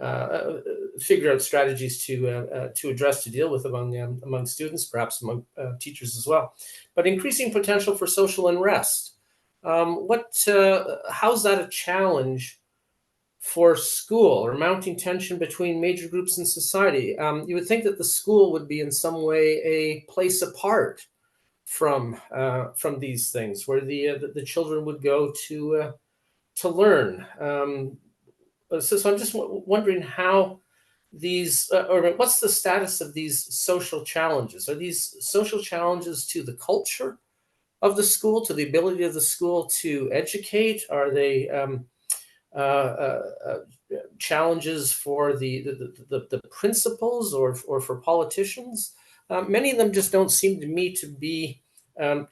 out strategies to address, to deal with among students, perhaps among teachers as well. But increasing potential for social unrest, how's that a challenge for school, or mounting tension between major groups in society. You would think that the school would be in some way a place apart from these things, where the children would go to learn. So I'm just wondering how these, or what's the status of these social challenges? Are these social challenges to the culture of the school, to the ability of the school to educate? Are they challenges for the principals, or for politicians? Many of them just don't seem to me to be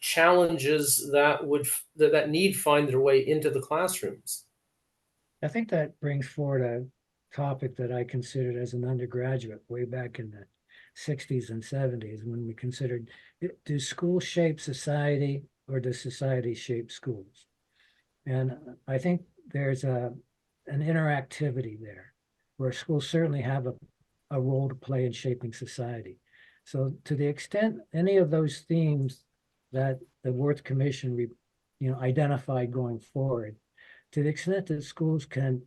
challenges that need find their way into the classrooms. I think that brings forward a topic that I considered as an undergraduate way back in the 60s and 70s, when we considered, do schools shape society, or does society shape schools? And I think there's an interactivity there, where schools certainly have a role to play in shaping society. So to the extent any of those themes that the Worth Commission identified going forward, to the extent that schools can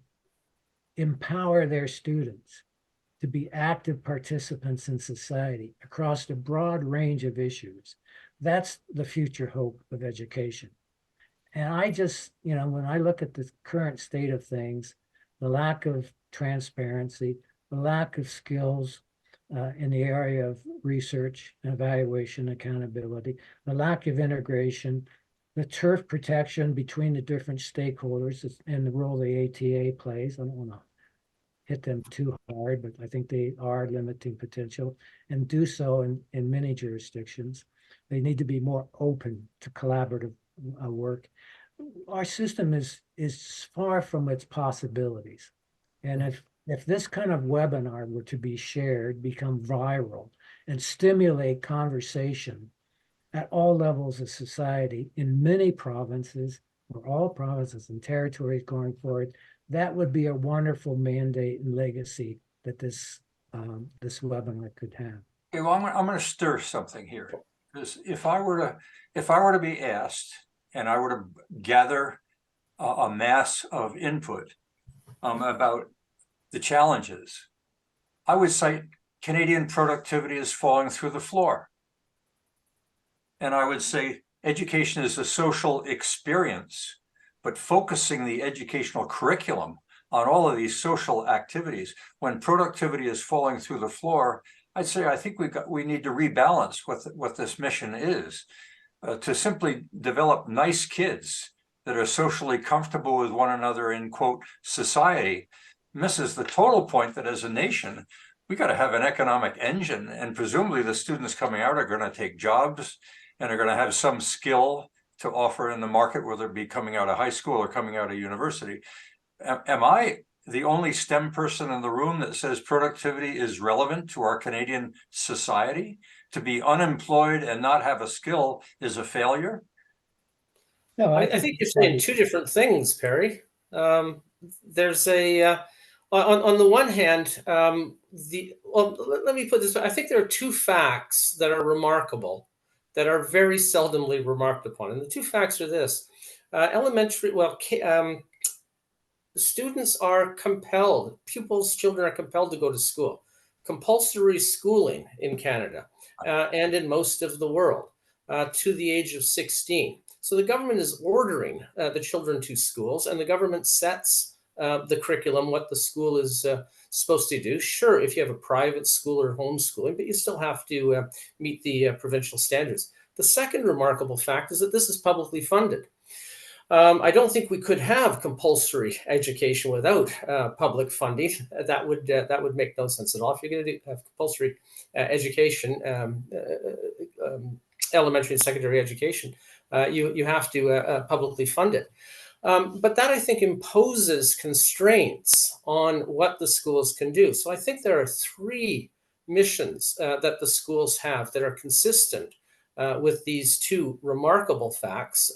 empower their students to be active participants in society across a broad range of issues, that's the future hope of education. And I just, when I look at the current state of things, the lack of transparency, the lack of skills in the area of research, evaluation, accountability, the lack of integration, the turf protection between the different stakeholders, and the role the ATA plays. I don't want to hit them too hard, but I think they are limiting potential, and do so in many jurisdictions. They need to be more open to collaborative work. Our system is far from its possibilities. And if this kind of webinar were to be shared, become viral, and stimulate conversation at all levels of society in many provinces, or all provinces and territories going forward, that would be a wonderful mandate and legacy that this webinar could have. Okay, well, I'm going to stir something here, because if I were to be asked, and I were to gather a mass of input about the challenges, I would cite Canadian productivity is falling through the floor. And I would say education is a social experience, but focusing the educational curriculum on all of these social activities, when productivity is falling through the floor, I'd say I think we need to rebalance what this mission is. To simply develop nice kids that are socially comfortable with one another in, quote, society, misses the total point that as a nation, we got to have an economic engine, and presumably the students coming out are going to take jobs and are going to have some skill to offer in the market, whether it be coming out of high school or coming out of university. Am I the only STEM person in the room that says productivity is relevant to our Canadian society? To be unemployed and not have a skill is a failure? No, I think you're saying two different things, Perry. There's on the one hand, let me put this way. I think there are two facts that are remarkable, that are very seldomly remarked upon. And the two facts are this. Students are compelled, children are compelled to go to school. Compulsory schooling in Canada and in most of the world to the age of 16. So the government is ordering the children to schools, and the government sets the curriculum, what the school is supposed to do. Sure, if you have a private school or homeschooling, but you still have to meet the provincial standards. The second remarkable fact is that this is publicly funded. I don't think we could have compulsory education without public funding. That would make no sense at all. If you're going to have compulsory education, elementary and secondary education, you have to publicly fund it. But that, I think, imposes constraints on what the schools can do. So I think there are three missions that the schools have that are consistent with these two remarkable facts.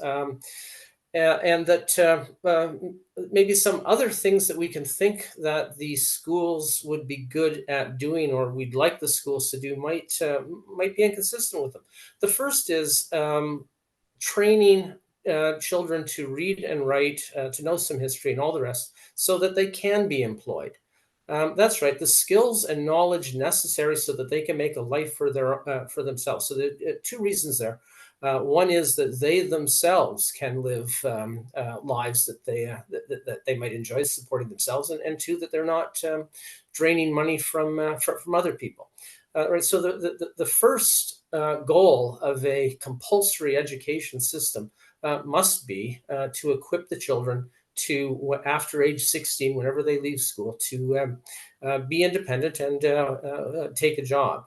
And that maybe some other things that we can think that the schools would be good at doing, or we'd like the schools to do, might be inconsistent with them. The first is training children to read and write, to know some history and all the rest, so that they can be employed. That's right, the skills and knowledge necessary so that they can make a life for themselves. So there are two reasons there. One is that they themselves can live lives that they might enjoy, supporting themselves, and two, that they're not draining money from other people. Right. So the first goal of a compulsory education system must be to equip the children to, after age 16, whenever they leave school, to be independent and take a job.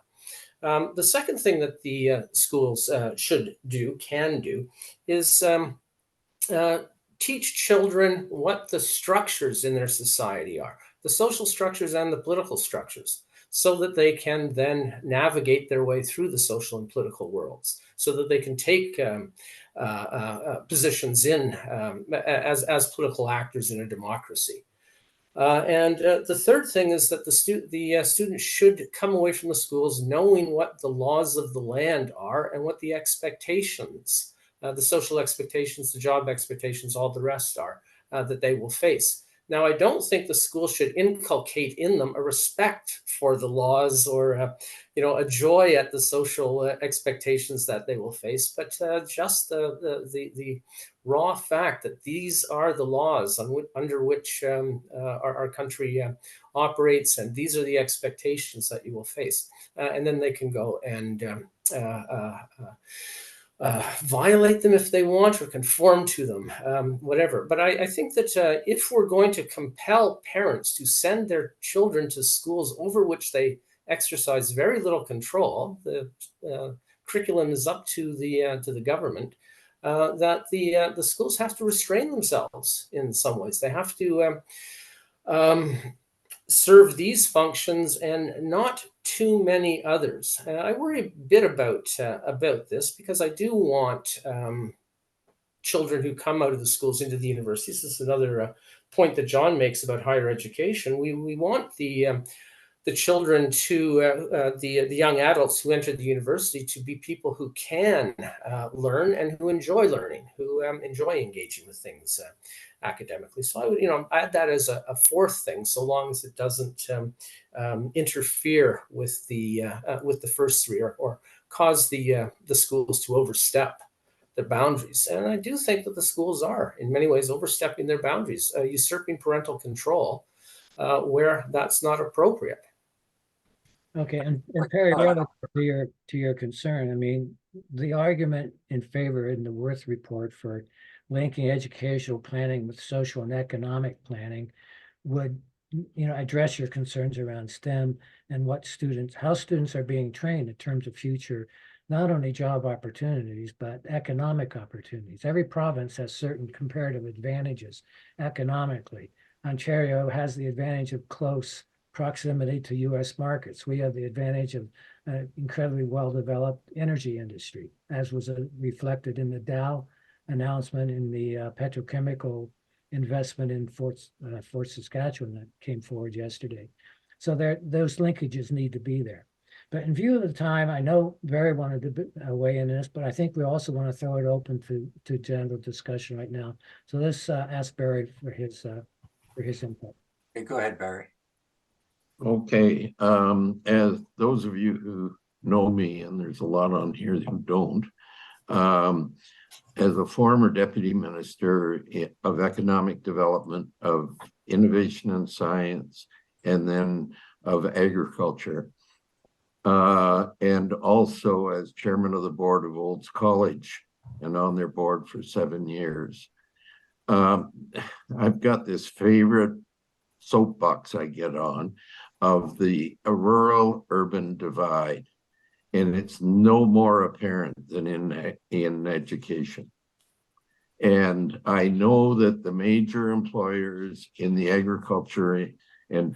The second thing that the schools can do, is teach children what the structures in their society are, the social structures and the political structures, so that they can then navigate their way through the social and political worlds, so that they can take positions in as political actors in a democracy. And the third thing is that the student should come away from the schools knowing what the laws of the land are and what the expectations, the social expectations, the job expectations, all the rest are that they will face. Now, I don't think the school should inculcate in them a respect for the laws or, a joy at the social expectations that they will face, but just the raw fact that these are the laws under which our country operates, and these are the expectations that you will face. And then they can go and violate them if they want, or conform to them, whatever. But I think that if we're going to compel parents to send their children to schools over which they exercise very little control, the curriculum is up to the government, that the schools have to restrain themselves in some ways. They have to serve these functions and not too many others. I worry a bit about this, because I do want children who come out of the schools into the universities. This is another point that John makes about higher education. We want the children to the young adults who enter the university to be people who can learn and who enjoy learning, who enjoy engaging with things academically. So I would, add that as a fourth thing, so long as it doesn't interfere with the first three, or cause the schools to overstep their boundaries. And I do think that the schools are, in many ways, overstepping their boundaries, usurping parental control where that's not appropriate. Okay, and Perry, relative to your concern, I mean, the argument in favor in the Worth report for linking educational planning with social and economic planning would, address your concerns around STEM and how students are being trained in terms of future, not only job opportunities, but economic opportunities. Every province has certain comparative advantages economically. Ontario has the advantage of close proximity to U.S. markets. We have the advantage of an incredibly well-developed energy industry, as was reflected in the Dow announcement in the petrochemical investment in Fort Saskatchewan that came forward yesterday. So those linkages need to be there. But in view of the time, I know Barry wanted to weigh in this, but I think we also want to throw it open to general discussion right now. So let's ask Barry for his input. Okay, go ahead, Barry. Okay, as those of you who know me, and there's a lot on here who don't, as a former deputy minister of economic development, of innovation and science, and then of agriculture, and also as chairman of the board of Olds College, and on their board for 7 years, I've got this favorite soapbox I get on of the rural-urban divide, and it's no more apparent than in education. And I know that the major employers in the agriculture and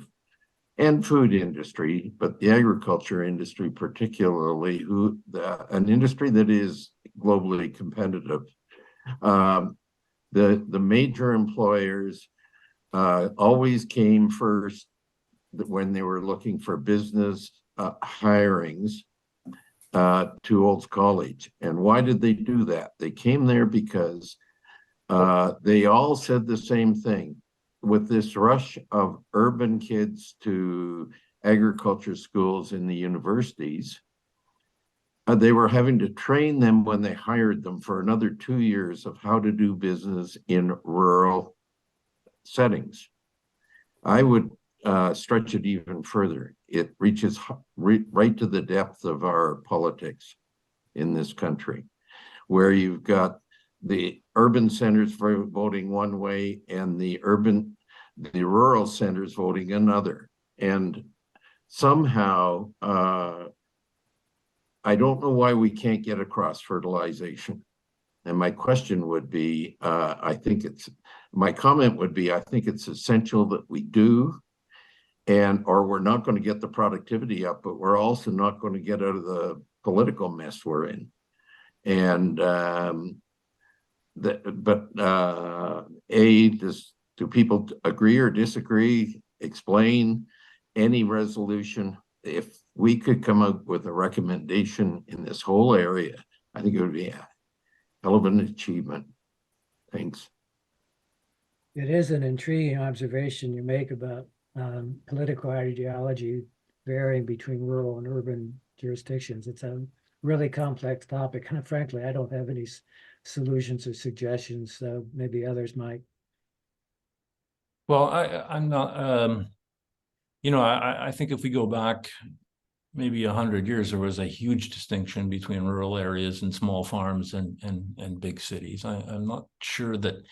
food industry, but the agriculture industry particularly, an industry that is globally competitive, the major employers always came first when they were looking for business hirings to Olds College. And why did they do that? They came there because they all said the same thing. with this rush of urban kids to agriculture schools in the universities, they were having to train them when they hired them for another 2 years of how to do business in rural settings. I would stretch it even further. It reaches right to the depth of our politics in this country, where you've got the urban centers voting one way and the rural centers voting another. And somehow, I don't know why we can't get across fertilization. And my question would be, my comment would be, I think it's essential that we do, or we're not going to get the productivity up, but we're also not going to get out of the political mess we're in. And, do people agree or disagree? Explain any resolution. If we could come up with a recommendation in this whole area, I think it would be a hell of an achievement. Thanks. It is an intriguing observation you make about political ideology varying between rural and urban jurisdictions. It's a really complex topic, and frankly, I don't have any solutions or suggestions, so maybe others might. Well, I'm not, I think if we go back maybe 100 years, there was a huge distinction between rural areas and small farms and big cities. I'm not sure that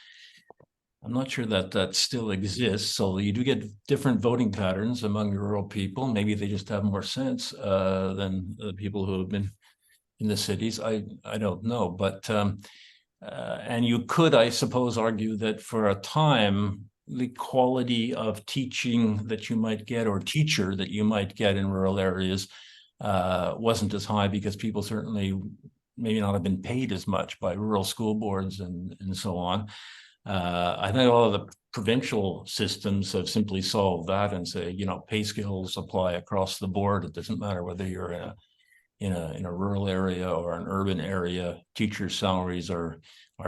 that still exists. So you do get different voting patterns among rural people. Maybe they just have more sense than the people who have been in the cities. I don't know, but and you could, I suppose, argue that for a time, the quality of teaching that you might get, or teacher that you might get in rural areas wasn't as high, because people certainly maybe not have been paid as much by rural school boards and so on. I think all of the provincial systems have simply solved that and say, pay scales apply across the board. It doesn't matter whether you're in a rural area or an urban area. Teachers' salaries are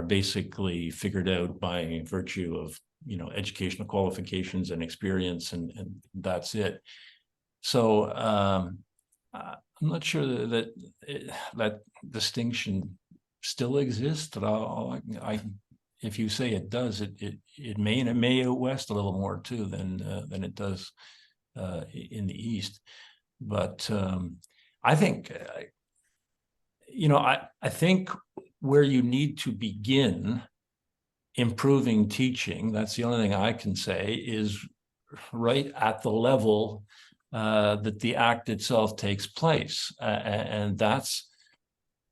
basically figured out by virtue of educational qualifications and experience, and that's it. So I'm not sure that that distinction still exists. But if you say it does, it may, and it may out west a little more too than it does in the east. But I think I think where you need to begin improving teaching, that's the only thing I can say, is right at the level that the act itself takes place. And that's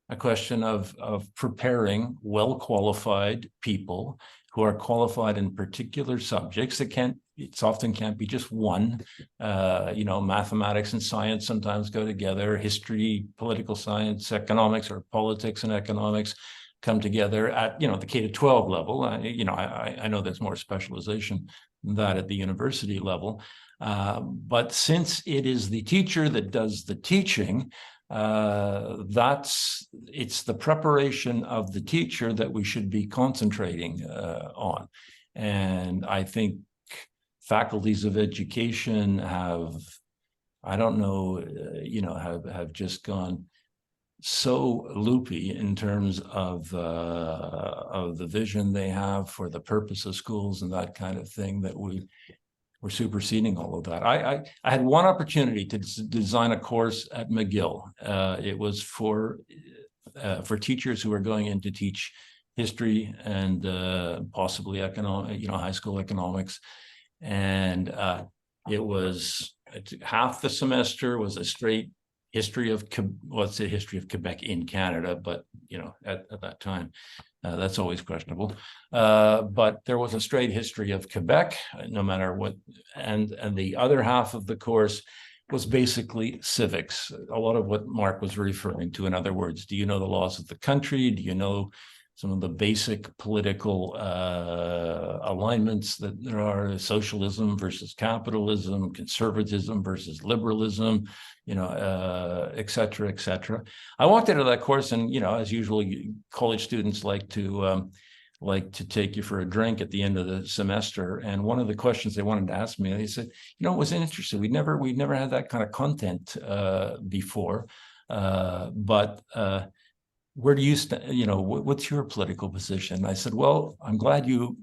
a question of preparing well-qualified people who are qualified in particular subjects. It often can't be just one. Mathematics and science sometimes go together. History, political science, economics, or politics and economics come together at the K-12 level. I know there's more specialization than that at the university level, but since it is the teacher that does the teaching, it's the preparation of the teacher that we should be concentrating on. And I think faculties of education have just gone so loopy in terms of the vision they have for the purpose of schools and that kind of thing, that we're superseding all of that. I had one opportunity to design a course at McGill. It was for teachers who are going in to teach history and possibly high school economics, and it was half the semester was a straight history of Quebec in Canada, but at that time, that's always questionable. But there was a straight history of Quebec, no matter what, and the other half of the course was basically civics. A lot of what Mark was referring to. In other words, do you know the laws of the country? Do you know some of the basic political alignments that there are? Socialism versus capitalism, conservatism versus liberalism, et cetera, et cetera. I walked into that course, and as usual, college students like to like to take you for a drink at the end of the semester. And one of the questions they wanted to ask me, they said, you know, it was interesting. We'd never had that kind of content before. But where do you stand? You know, what's your political position? I said, well, I'm glad you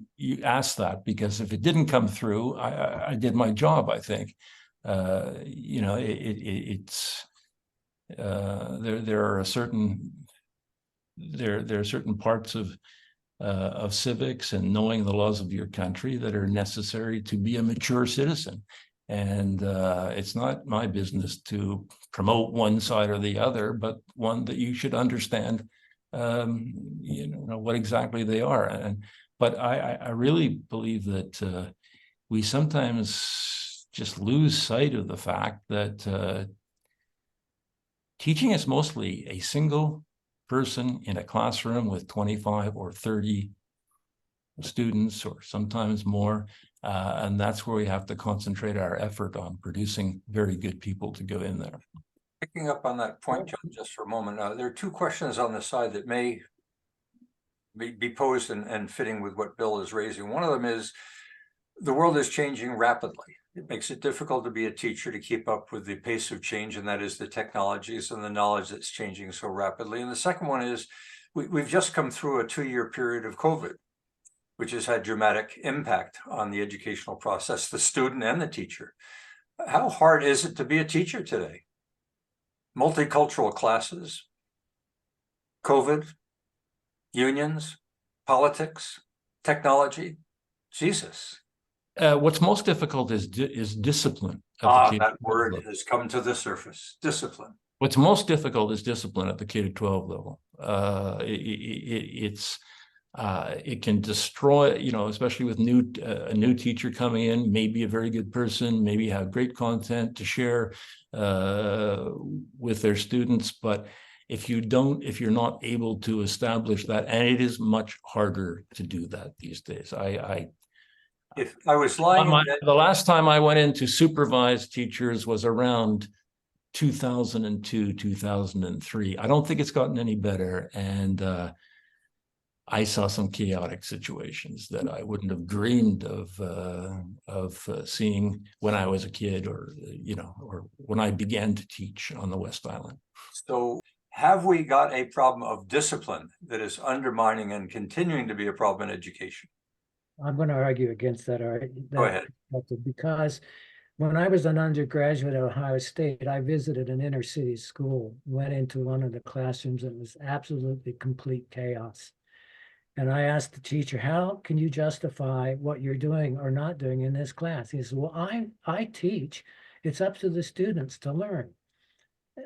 asked that, because if it didn't come through, I did my job, I think. You know, it's there are certain parts of civics and knowing the laws of your country that are necessary to be a mature citizen. And it's not my business to promote one side or the other, but one that you should understand, you know, what exactly they are. But I really believe that we sometimes just lose sight of the fact that teaching is mostly a single person in a classroom with 25 or 30 students, or sometimes more. And that's where we have to concentrate our effort on producing very good people to go in there. Picking up on that point, John, just for a moment, there are two questions on the side that may be posed and fitting with what Bill is raising. One of them is, the world is changing rapidly. It makes it difficult to be a teacher to keep up with the pace of change, and that is the technologies and the knowledge that's changing so rapidly. And the second one is, we've just come through a 2-year period of COVID, which has had dramatic impact on the educational process, the student and the teacher. How hard is it to be a teacher today? Multicultural classes, COVID, unions, politics, technology, Jesus. What's most difficult is discipline. That word has come to the surface, discipline. What's most difficult is discipline at the K-12 level. It can destroy, you know, especially with a new teacher coming in, maybe a very good person, maybe have great content to share with their students. But if you're not able to establish that, and it is much harder to do that these days. If I was lying, the last time I went in to supervise teachers was around 2002, 2003. I don't think it's gotten any better. And I saw some chaotic situations that I wouldn't have dreamed of seeing when I was a kid, or, you know, or when I began to teach on the West Island. So have we got a problem of discipline that is undermining and continuing to be a problem in education? I'm going to argue against that. Go ahead. Because when I was an undergraduate at Ohio State, I visited an inner city school, went into one of the classrooms, and it was absolutely complete chaos. And I asked the teacher, how can you justify what you're doing or not doing in this class? He says, well, I teach. It's up to the students to learn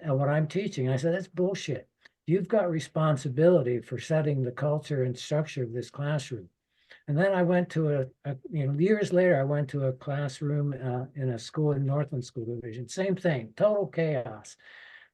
what I'm teaching. I said, that's bullshit. You've got responsibility for setting the culture and structure of this classroom. And then I went to years later, I went to a classroom in a school in Northland School Division. Same thing, total chaos.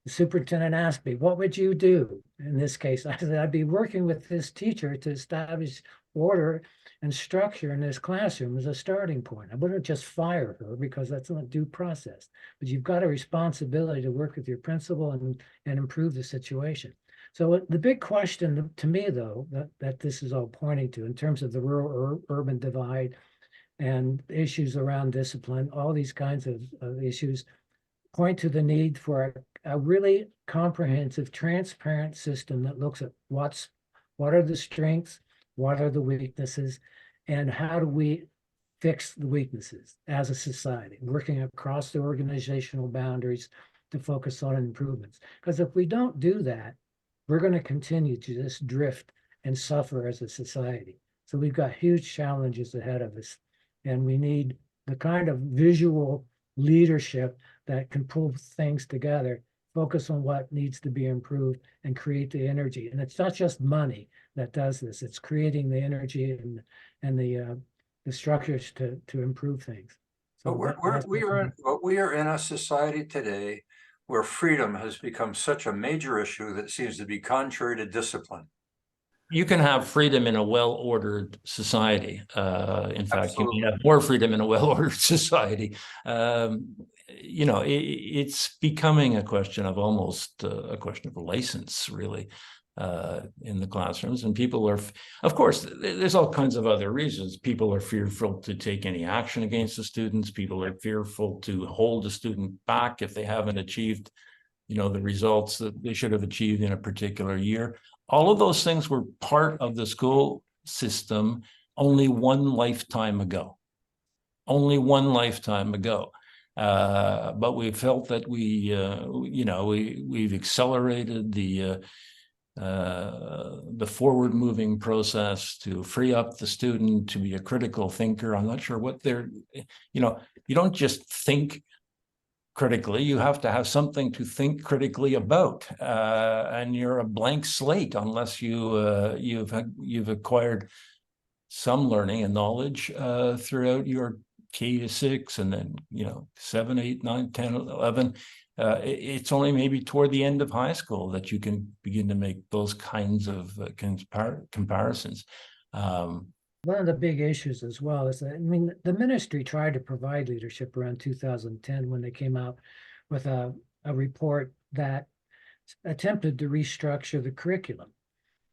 The superintendent asked me, what would you do? In this case, I said, I'd be working with this teacher to establish order and structure in this classroom as a starting point. I wouldn't just fire her, because that's not due process. But you've got a responsibility to work with your principal and improve the situation. So the big question to me, though, that this is all pointing to in terms of the rural-urban divide and issues around discipline, all these kinds of issues point to the need for a really comprehensive, transparent system that looks at what are the strengths, what are the weaknesses, and how do we fix the weaknesses as a society, working across the organizational boundaries to focus on improvements. Because if we don't do that, we're going to continue to just drift and suffer as a society. So we've got huge challenges ahead of us, and we need the kind of visual leadership that can pull things together, focus on what needs to be improved, and create the energy. And it's not just money that does this; it's creating the energy and the structures to improve things. So we are in a society today where freedom has become such a major issue that seems to be contrary to discipline. You can have freedom in a well-ordered society. In fact, Absolutely. you can have more freedom in a well-ordered society. You know, it's becoming a question of almost a question of license, really. in the classrooms. And people are, of course, there's all kinds of other reasons. People are fearful to take any action against the students. People are fearful to hold a student back if they haven't achieved, the results that they should have achieved in a particular year. All of those things were part of the school system only one lifetime ago. But we felt that we've accelerated the forward-moving process to free up the student to be a critical thinker. I'm not sure what you don't just think critically, you have to have something to think critically about, and you're a blank slate unless you've acquired some learning and knowledge throughout your K-6 and then 7, 8, 9, 10, 11. It's only maybe toward the end of high school that you can begin to make those kinds of comparisons. One of the big issues as well is that, the ministry tried to provide leadership around 2010 when they came out with a report that attempted to restructure the curriculum.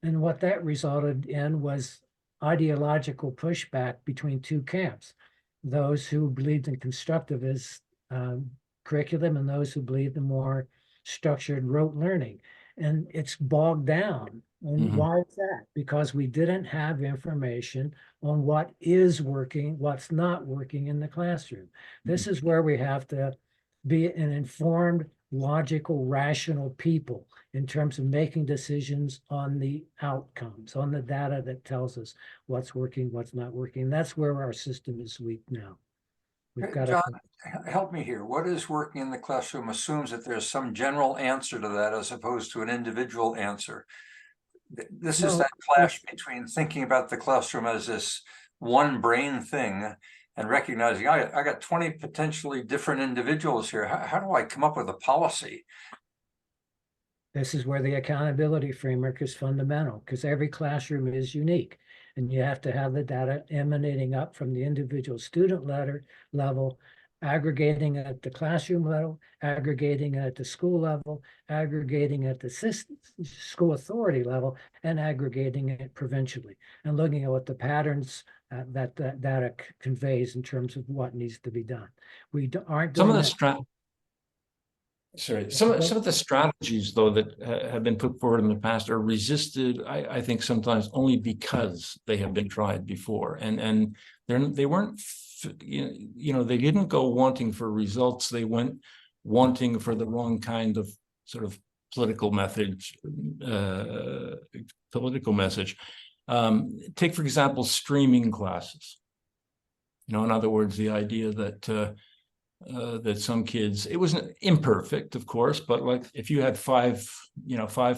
And what that resulted in was ideological pushback between two camps, those who believed in constructivist curriculum and those who believed in more structured rote learning. And it's bogged down. And why is that? Because we didn't have information on what is working, what's not working in the classroom. This is where we have to be an informed, logical, rational people in terms of making decisions on the outcomes, on the data that tells us what's working, what's not working. That's where our system is weak now. We've got John, help me here. What is working in the classroom assumes that there's some general answer to that as opposed to an individual answer. This is that clash between thinking about the classroom as this one brain thing and recognizing I got 20 potentially different individuals here. How do I come up with a policy? This is where the accountability framework is fundamental, because every classroom is unique. And you have to have the data emanating up from the individual student level, aggregating at the classroom level, aggregating at the school level, aggregating at the school authority level, and aggregating it provincially, and looking at what the patterns that data conveys in terms of what needs to be done. We aren't doing some of the strategies, though, that have been put forward in the past are resisted, I think, sometimes only because they have been tried before, and they weren't, they didn't go wanting for results. They went wanting for the wrong kind of sort of political message. Take, for example, streaming classes. In other words, the idea that that some kids, it was imperfect, of course, but like if you had five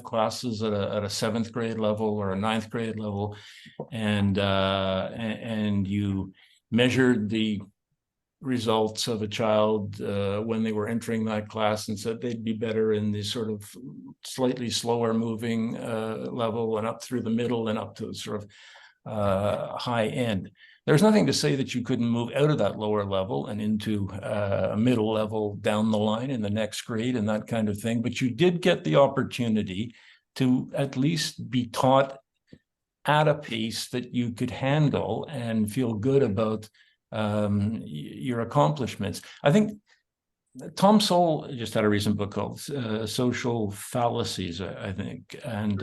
classes at a 7th grade level or a 9th grade level, and you measured the results of a child when they were entering that class and said they'd be better in the sort of slightly slower moving level and up through the middle and up to sort of high end. There's nothing to say that you couldn't move out of that lower level and into a middle level down the line in the next grade and that kind of thing. But you did get the opportunity to at least be taught at a pace that you could handle and feel good about your accomplishments. I think Tom Sowell just had a recent book called Social Fallacies, I think, and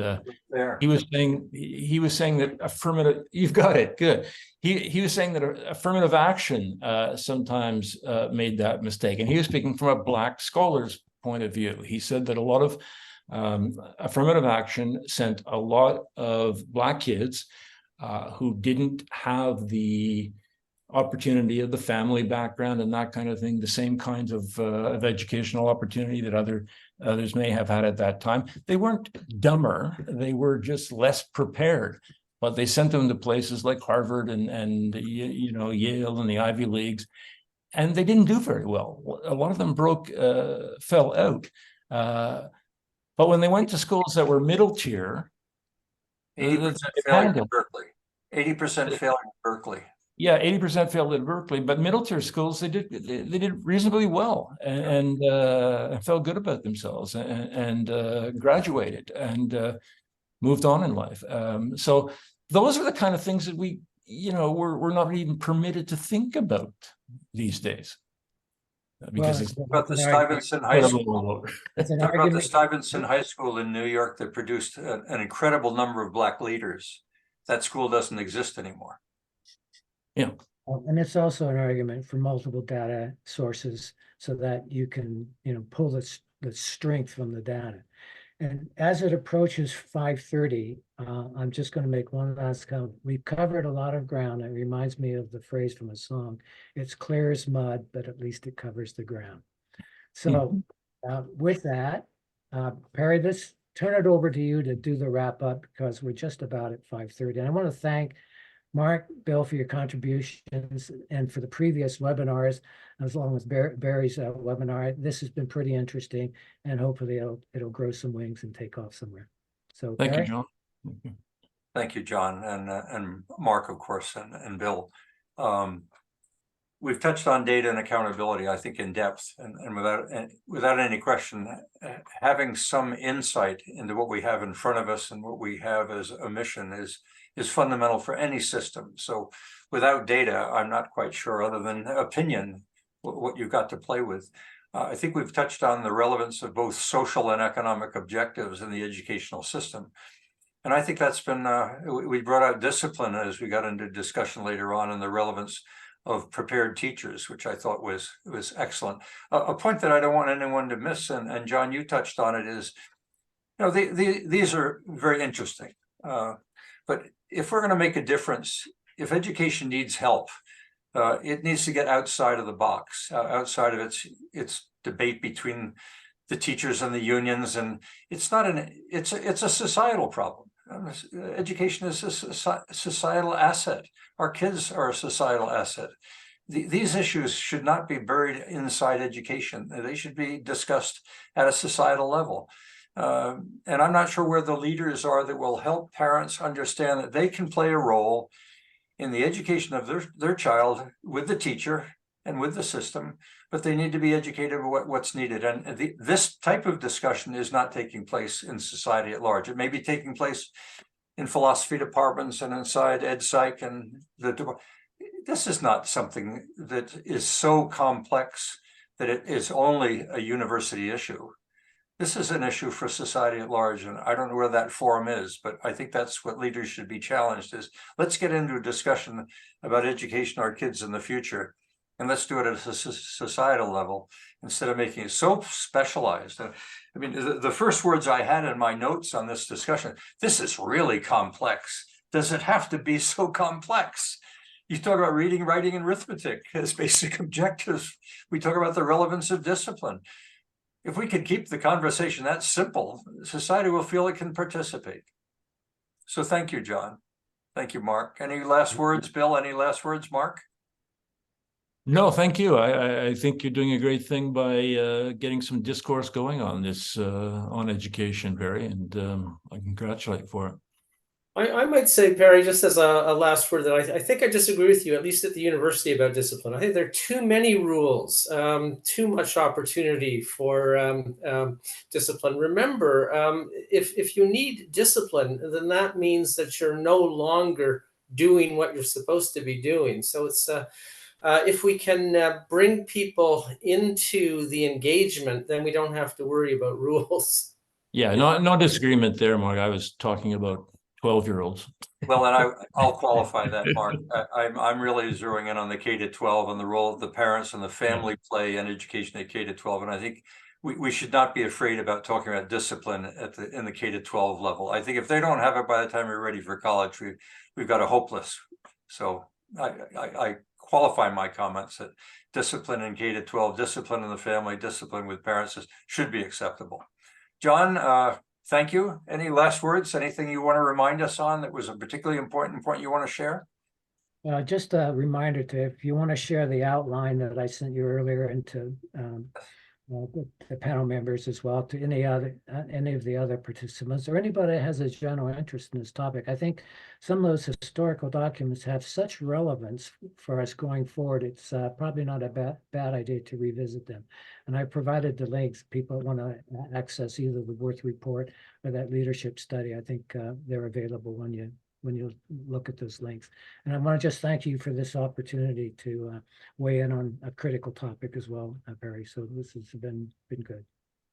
he was saying that affirmative. You've got it, good. He was saying that affirmative action sometimes made that mistake, and he was speaking from a Black scholar's point of view. He said that a lot of affirmative action sent a lot of Black kids who didn't have the opportunity of the family background and that kind of thing, the same kinds of educational opportunity that others may have had at that time. They weren't dumber, they were just less prepared, but they sent them to places like Harvard and Yale and the Ivy Leagues, and they didn't do very well. A lot of them fell out. But when they went to schools that were middle tier, 80% failing at Berkeley. 80% failing at Berkeley. Yeah, 80% failed at Berkeley, but middle tier schools they did reasonably well and felt good about themselves and graduated. And moved on in life. So those are the kind of things that we, we're not even permitted to think about these days. Because it's About the Stuyvesant High School. It's an About the argument. Stuyvesant High School in New York that produced an incredible number of Black leaders. That school doesn't exist anymore. Yeah. And it's also an argument for multiple data sources so that you can, pull the strength from the data. And as it approaches 5:30, I'm just going to make one last comment. We've covered a lot of ground. It reminds me of the phrase from a song. It's clear as mud, but at least it covers the ground. So with that, Perry, let's turn it over to you to do the wrap up because we're just about at 5:30. And I want to thank Mark, Bill, for your contributions and for the previous webinars, as long as Barry's webinar. This has been pretty interesting, and hopefully it'll grow some wings and take off somewhere. So Thank Barry? you, John. Thank you, John, and Mark, of course, and Bill. We've touched on data and accountability, I think, in depth, and without any question, having some insight into what we have in front of us and what we have as a mission is fundamental for any system. So without data, I'm not quite sure, other than opinion, what you've got to play with. I think we've touched on the relevance of both social and economic objectives in the educational system. And I think that's been, we brought out discipline as we got into discussion later on, and the relevance of prepared teachers, which I thought was excellent. A point that I don't want anyone to miss, and John, you touched on it, is, these are very interesting. But if we're going to make a difference, if education needs help, it needs to get outside of the box, outside of its debate between the teachers and the unions, and it's a societal problem. Education is a societal asset. Our kids are a societal asset. These issues should not be buried inside education. They should be discussed at a societal level. And I'm not sure where the leaders are that will help parents understand that they can play a role in the education of their child with the teacher and with the system, but they need to be educated about what's needed. And this type of discussion is not taking place in society at large. It may be taking place in philosophy departments and inside ed psych, and this is not something that is so complex that it is only a university issue. This is an issue for society at large, and I don't know where that forum is, but I think that's what leaders should be challenged is, let's get into a discussion about education of our kids in the future, and let's do it at a societal level instead of making it so specialized. I mean, the first words I had in my notes on this discussion, this is really complex. Does it have to be so complex? You talk about reading, writing, and arithmetic as basic objectives. We talk about the relevance of discipline. If we could keep the conversation that simple, society will feel it can participate. So thank you, John. Thank you, Mark. Any last words, Bill? Any last words, Mark? No, thank you. I think you're doing a great thing by getting some discourse going on this, on education, Barry, and I congratulate you for it. I might say, Perry, just as a last word, that I think I disagree with you, at least at the university, about discipline. I think there are too many rules, too much opportunity for discipline. Remember, if you need discipline, then that means that you're no longer doing what you're supposed to be doing. So it's if we can bring people into the engagement, then we don't have to worry about rules. Yeah, no disagreement there, Mark. I was talking about 12-year-olds. Well, and I'll qualify that, Mark. I'm really zeroing in on the K-12 and the role of the parents and the family play in education at K-12. And I think we should not be afraid about talking about discipline in the K-12 level. I think if they don't have it by the time we're ready for college, we've got a hopeless. So I qualify my comments that discipline in K-12, discipline in the family, discipline with parents should be acceptable. John, thank you. Any last words? Anything you want to remind us on that was a particularly important point you want to share? Just a reminder if you want to share the outline that I sent you earlier and to the panel members as well, to any of the other participants, or anybody that has a general interest in this topic. I think some of those historical documents have such relevance for us going forward. It's probably not a bad idea to revisit them. And I provided the links. People want to access either the Worth report or that leadership study. I think they're available when you look at those links. And I want to just thank you for this opportunity to weigh in on a critical topic as well, Barry. So this has been good.